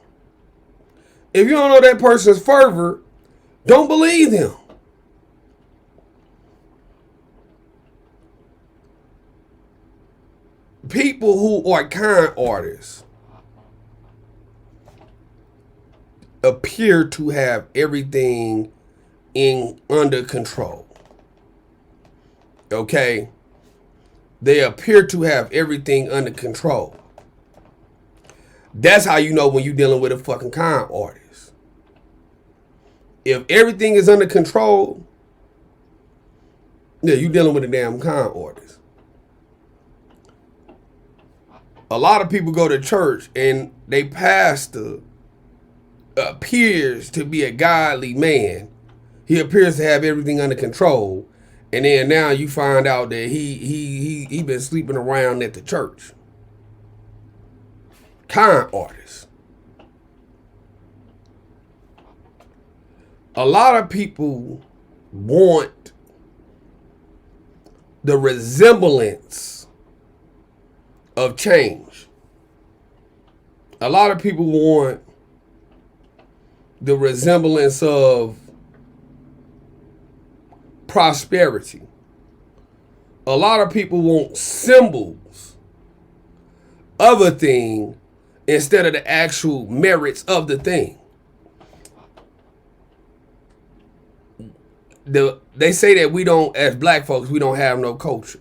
If you don't know that person's fervor, don't believe him. People who are con artists appear to have everything under control. Okay? They appear to have everything under control. That's how you know when you're dealing with a fucking con artist. If everything is under control, yeah, you dealing with a damn con artist. A lot of people go to church and they pastor appears to be a godly man. He appears to have everything under control. And then now you find out that he been sleeping around at the church. Con artist. A lot of people want the resemblance of change. A lot of people want the resemblance of prosperity. A lot of people want symbols of a thing instead of the actual merits of the thing. They say that we don't, as black folks, we don't have no culture.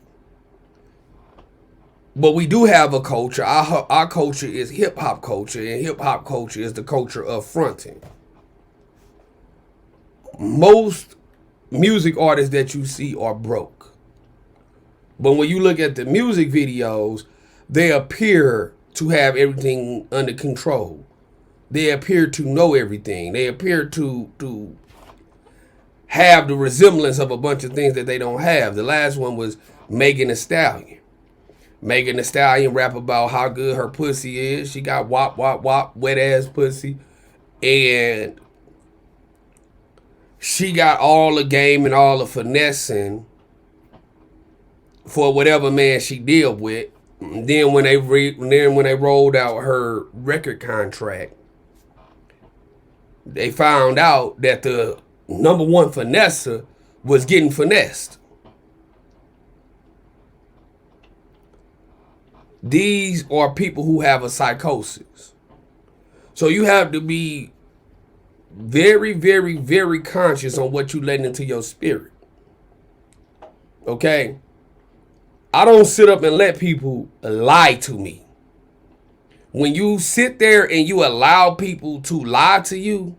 But we do have a culture. Our culture is hip-hop culture, and hip-hop culture is the culture of fronting. Most music artists that you see are broke. But when you look at the music videos, they appear to have everything under control. They appear to know everything. They appear to have the resemblance of a bunch of things that they don't have. The last one was Megan Thee Stallion. Megan Thee Stallion rap about how good her pussy is. She got wop, wop, wop, wet ass pussy. And she got all the game and all the finessing for whatever man she deal with. And then when they rolled out her record contract, they found out that the number one finesser was getting finessed. These are people who have a psychosis. So you have to be very, very, very conscious on what you let into your spirit. Okay? I don't sit up and let people lie to me. When you sit there and you allow people to lie to you,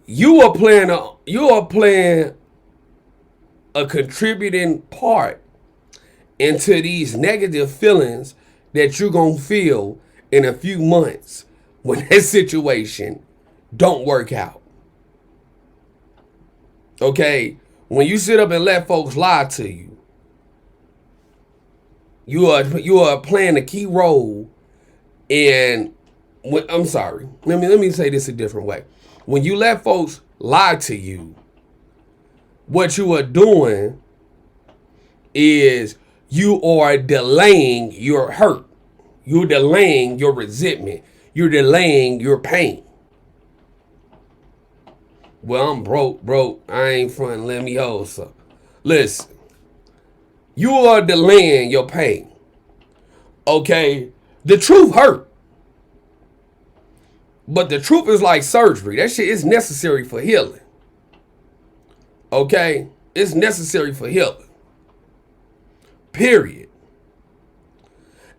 you are playing a contributing part into these negative feelings that you're going to feel in a few months when that situation don't work out. Okay? When you sit up and let folks lie to you, you are playing a key role in, I'm sorry. Let me say this a different way. When you let folks lie to you, what you are doing is you are delaying your hurt. You're delaying your resentment. You're delaying your pain. Well, I'm broke. I ain't frontin', let me hold some. Listen, you are delaying your pain. Okay? The truth hurt. But the truth is like surgery. That shit is necessary for healing. Okay? It's necessary for healing. Period.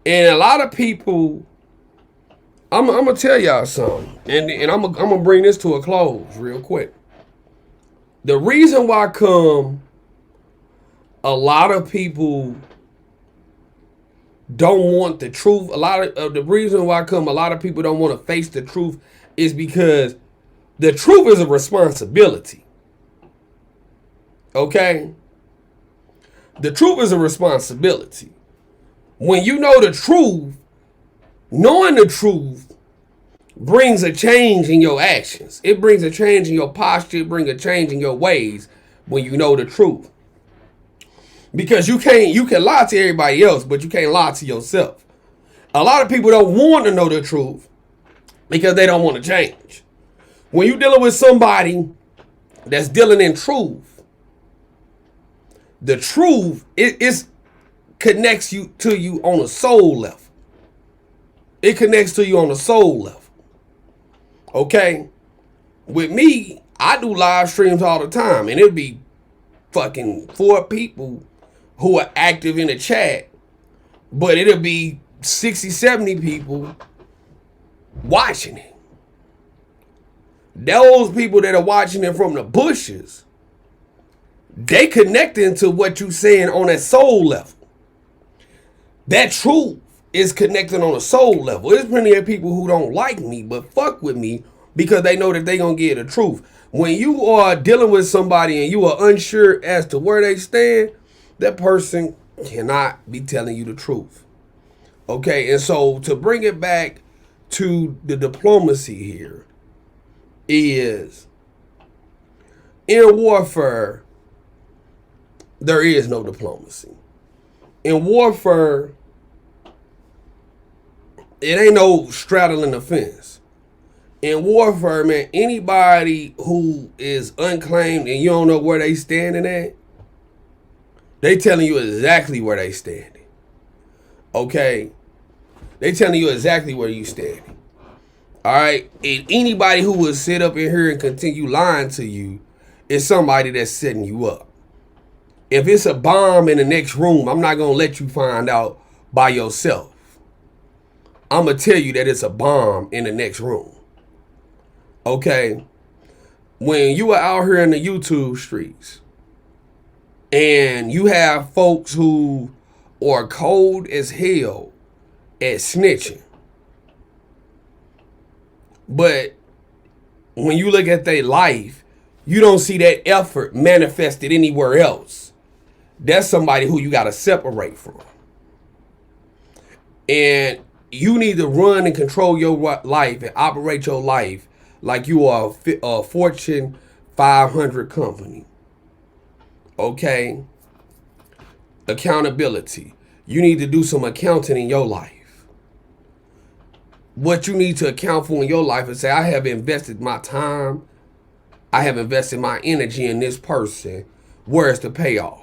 And a lot of people, I'm going to tell y'all something. And I'm going to bring this to a close real quick. The reason why a lot of people don't want the truth, the reason why a lot of people don't want to face the truth is because the truth is a responsibility. Okay? The truth is a responsibility. When you know the truth, knowing the truth brings a change in your actions. It brings a change in your posture. It brings a change in your ways when you know the truth. Because you can lie to everybody else, but you can't lie to yourself. A lot of people don't want to know the truth because they don't want to change. When you're dealing with somebody that's dealing in truth, the truth it connects you to you on a soul level. It connects to you on a soul level. Okay? With me, I do live streams all the time, and it'll be fucking 4 people who are active in the chat, but it'll be 60, 70 people watching it. Those people that are watching it from the bushes, they connecting to what you saying on that soul level. That truth is connecting on a soul level. There's plenty of people who don't like me but fuck with me because they know that they gonna get the truth. When you are dealing with somebody and you are unsure as to where they stand, that person cannot be telling you the truth. Okay, and so to bring it back to the diplomacy here is, in warfare, there is no diplomacy. In warfare, it ain't no straddling the fence. In warfare, man, anybody who is unclaimed and you don't know where they standing at, they telling you exactly where they standing. Okay? They telling you exactly where you standing. All right? And anybody who will sit up in here and continue lying to you is somebody that's setting you up. If it's a bomb in the next room, I'm not going to let you find out by yourself. I'm going to tell you that it's a bomb in the next room. Okay? When you are out here in the YouTube streets and you have folks who are cold as hell at snitching, but when you look at their life, you don't see that effort manifested anywhere else. That's somebody who you got to separate from. And you need to run and control your life and operate your life like you are a Fortune 500 company. Okay? Accountability. You need to do some accounting in your life. What you need to account for in your life is say, I have invested my time, I have invested my energy in this person. Where's the payoff?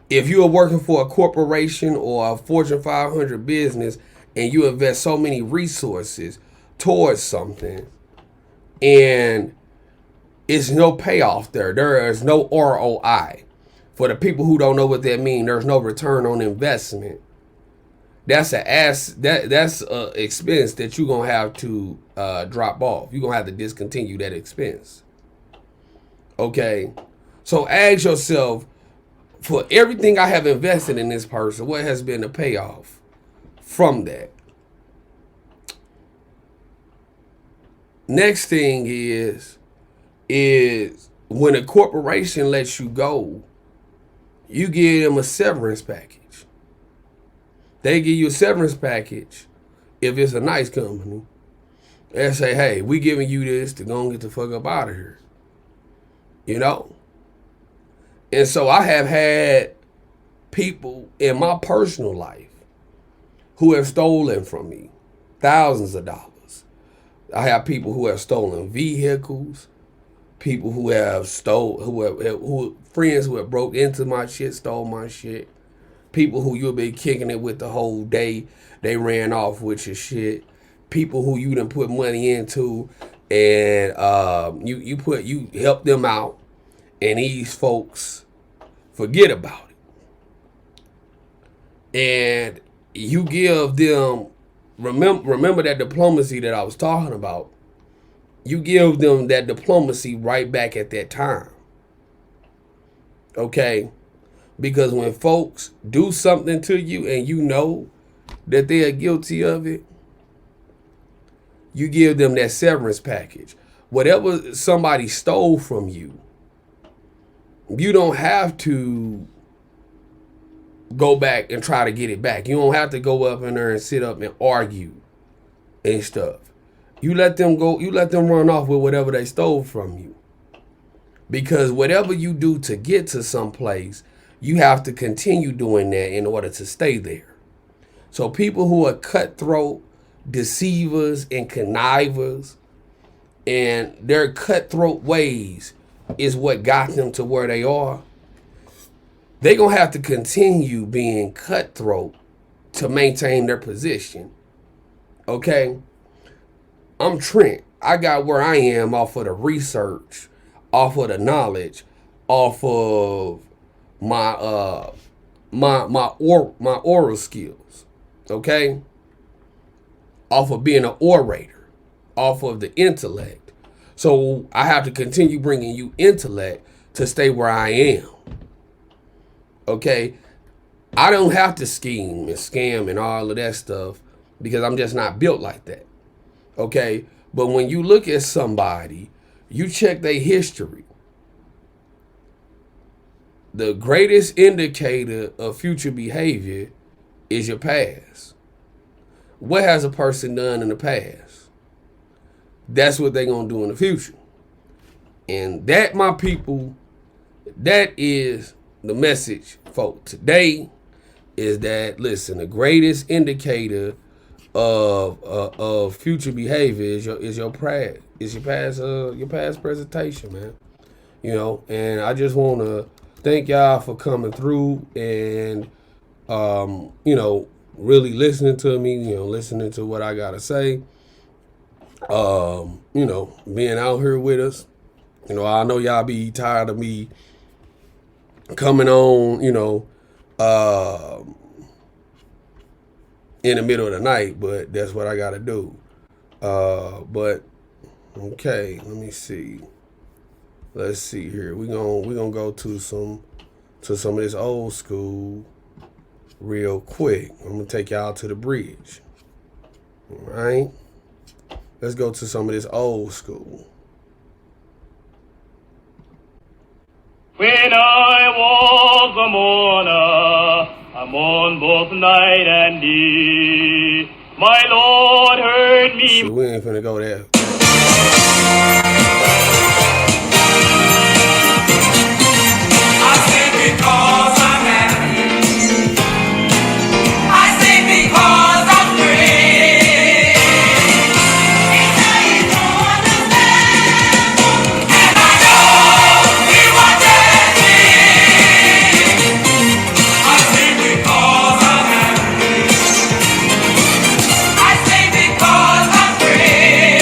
If you are working for a corporation or a Fortune 500 business and you invest so many resources towards something and it's no payoff there is no ROI. For the people who don't know what that means, there's no return on investment. That's a expense that you're going to have to drop off. You're going to have to discontinue that expense. Okay? So ask yourself, for everything I have invested in this person, what has been the payoff from that? Next thing is when a corporation lets you go, you give them a severance package. They give you a severance package if it's a nice company. They say, hey, we giving you this to go and get the fuck up out of here. You know? And so I have had people in my personal life who have stolen from me thousands of dollars. I have people who have stolen vehicles, people who have friends who have broke into my shit, stole my shit, people who you've been kicking it with the whole day, they ran off with your shit, people who you done put money into and you help them out. And these folks forget about it. And you give them, remember that diplomacy that I was talking about. You give them that diplomacy right back at that time. Okay? Because when folks do something to you and you know that they are guilty of it, you give them that severance package. Whatever somebody stole from you, you don't have to go back and try to get it back. You don't have to go up in there and sit up and argue and stuff. You let them go, you let them run off with whatever they stole from you. Because whatever you do to get to some place, you have to continue doing that in order to stay there. So people who are cutthroat, deceivers, and connivers, and their cutthroat ways is what got them to where they are. They're going to have to continue being cutthroat to maintain their position. Okay? I'm Trent. I got where I am off of the research, off of the knowledge, off of my my oral skills, okay? Off of being an orator, off of the intellect. So I have to continue bringing you intellect to stay where I am. Okay? I don't have to scheme and scam and all of that stuff because I'm just not built like that. Okay? But when you look at somebody, you check their history. The greatest indicator of future behavior is your past. What has a person done in the past? That's what they're going to do in the future. And that, my people, that is the message for today, is that, listen, the greatest indicator of future behavior is your past presentation, man. You know, and I just want to thank y'all for coming through and you know, really listening to me, you know, listening to what I gotta say. You know, being out here with us. You know, I know y'all be tired of me coming on, you know, in the middle of the night, but that's what I gotta do. But okay, let me see. Let's see here. We gonna go to some of this old school real quick. I'm gonna take y'all to the bridge. All right. Let's go to some of this old school. When I was a mourner, I mourned both night and day. My Lord heard me. See, we ain't finna go there. I sing because I'm happy. I sing because I'm free. It's how you don't understand, and I know he watches me. I sing because I'm happy. I sing because I'm free.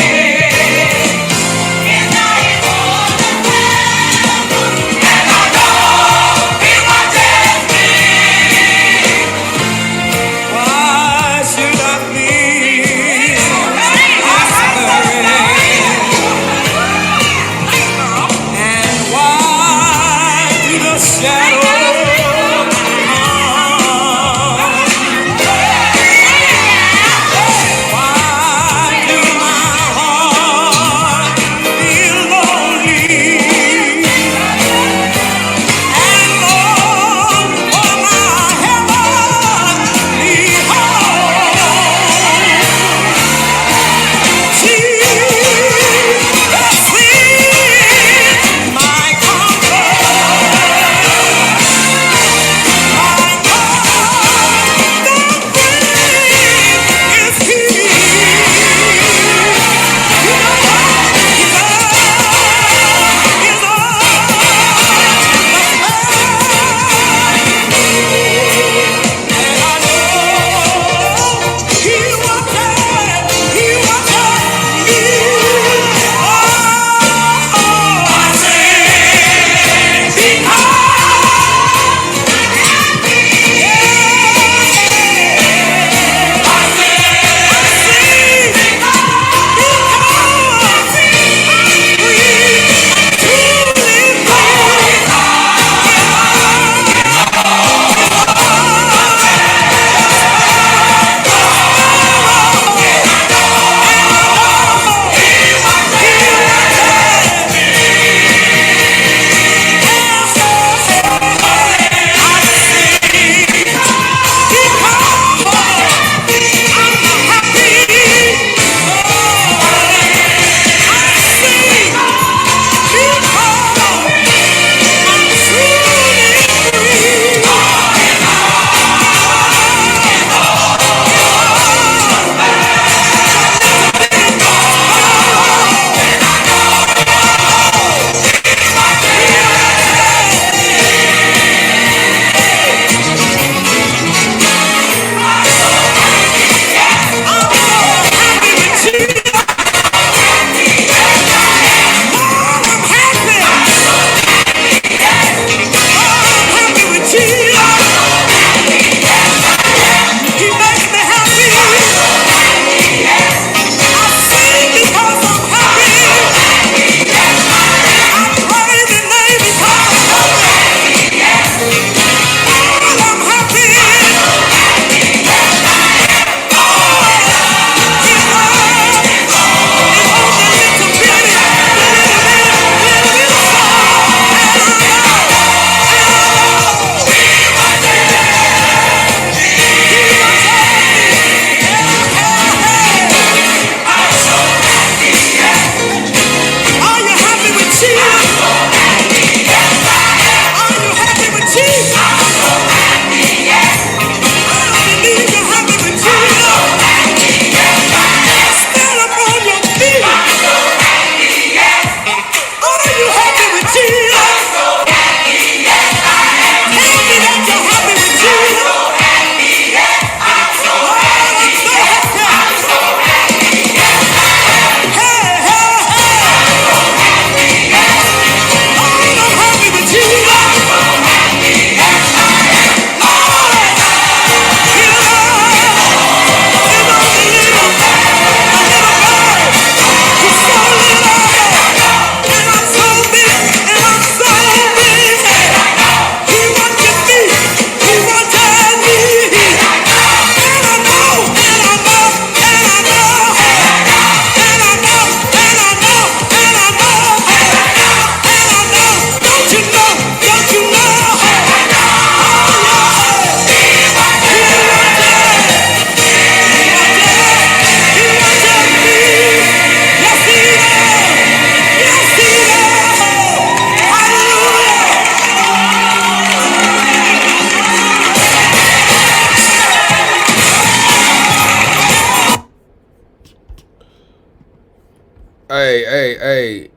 Hey.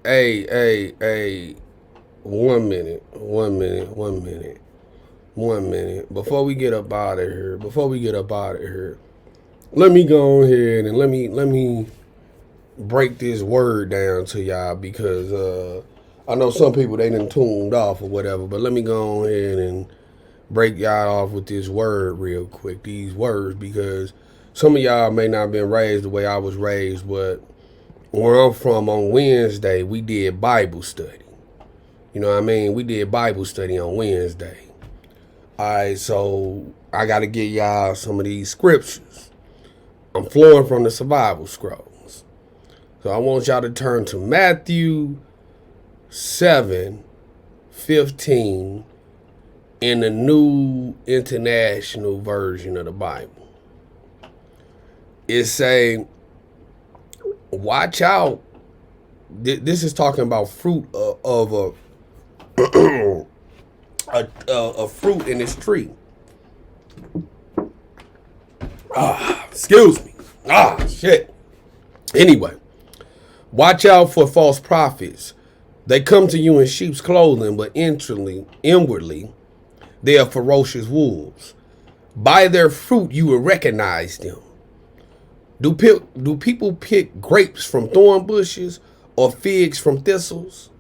1 minute. Before we get up out of here, let me go ahead and let me break this word down to y'all, because I know some people, they done tuned off or whatever, but let me go ahead and break y'all off with this word real quick, these words, because some of y'all may not have been raised the way I was raised, but where I'm from, on Wednesday, we did Bible study. You know what I mean? We did Bible study on Wednesday. All right, so I got to get y'all some of these scriptures. I'm flowing from the survival scrolls. So I want y'all to turn to Matthew 7:15 in the New International Version of the Bible. It say, watch out. This is talking about fruit of a fruit in this tree. Excuse me. Shit. Anyway, watch out for false prophets. They come to you in sheep's clothing, but inwardly, they are ferocious wolves. By their fruit you will recognize them. Do people pick grapes from thorn bushes or figs from thistles?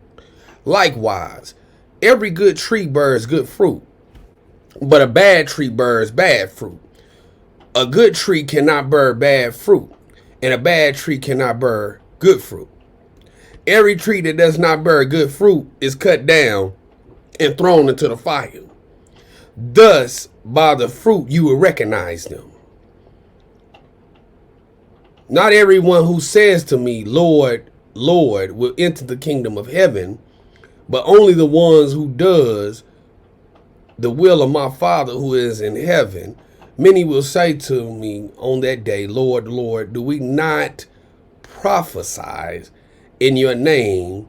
Likewise, every good tree bears good fruit, but a bad tree bears bad fruit. A good tree cannot bear bad fruit, and a bad tree cannot bear good fruit. Every tree that does not bear good fruit is cut down and thrown into the fire. Thus, by the fruit you will recognize them. Not everyone who says to me, Lord, Lord, will enter the kingdom of heaven, but only the ones who does the will of my Father who is in heaven. Many will say to me on that day, Lord, Lord, do we not prophesy in your name,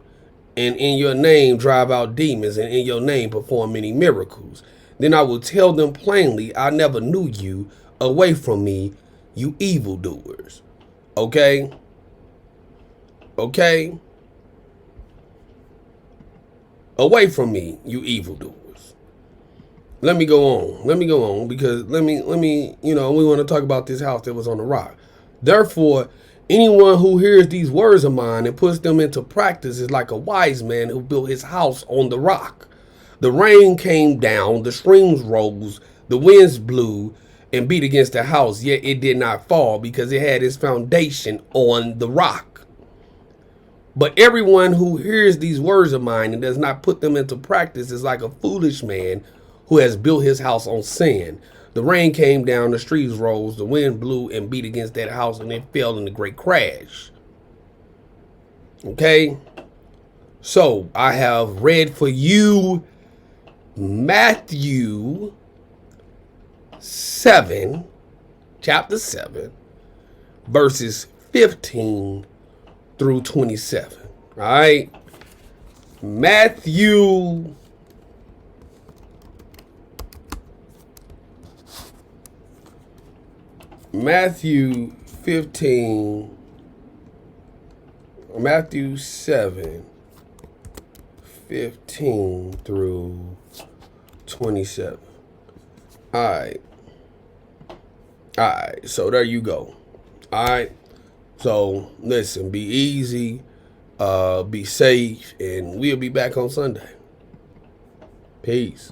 and in your name drive out demons, and in your name perform many miracles? Then I will tell them plainly, I never knew you. Away from me, you evildoers. Okay? Away from me, you evildoers. Let me go on, because let me, we want to talk about this house that was on the rock. Therefore, anyone who hears these words of mine and puts them into practice is like a wise man who built his house on the rock. The rain came down, the streams rose, the winds blew and beat against the house, yet it did not fall because it had its foundation on the rock. But everyone who hears these words of mine and does not put them into practice is like a foolish man who has built his house on sand. The rain came down, the streets rose, the wind blew and beat against that house, and it fell in a great crash. Okay? So, I have read for you Matthew 7, chapter 7, verses 15 through 27. All right? Matthew 7, 15 through 27. All right. So there you go. All right. So listen, be easy, be safe, and we'll be back on Sunday. Peace.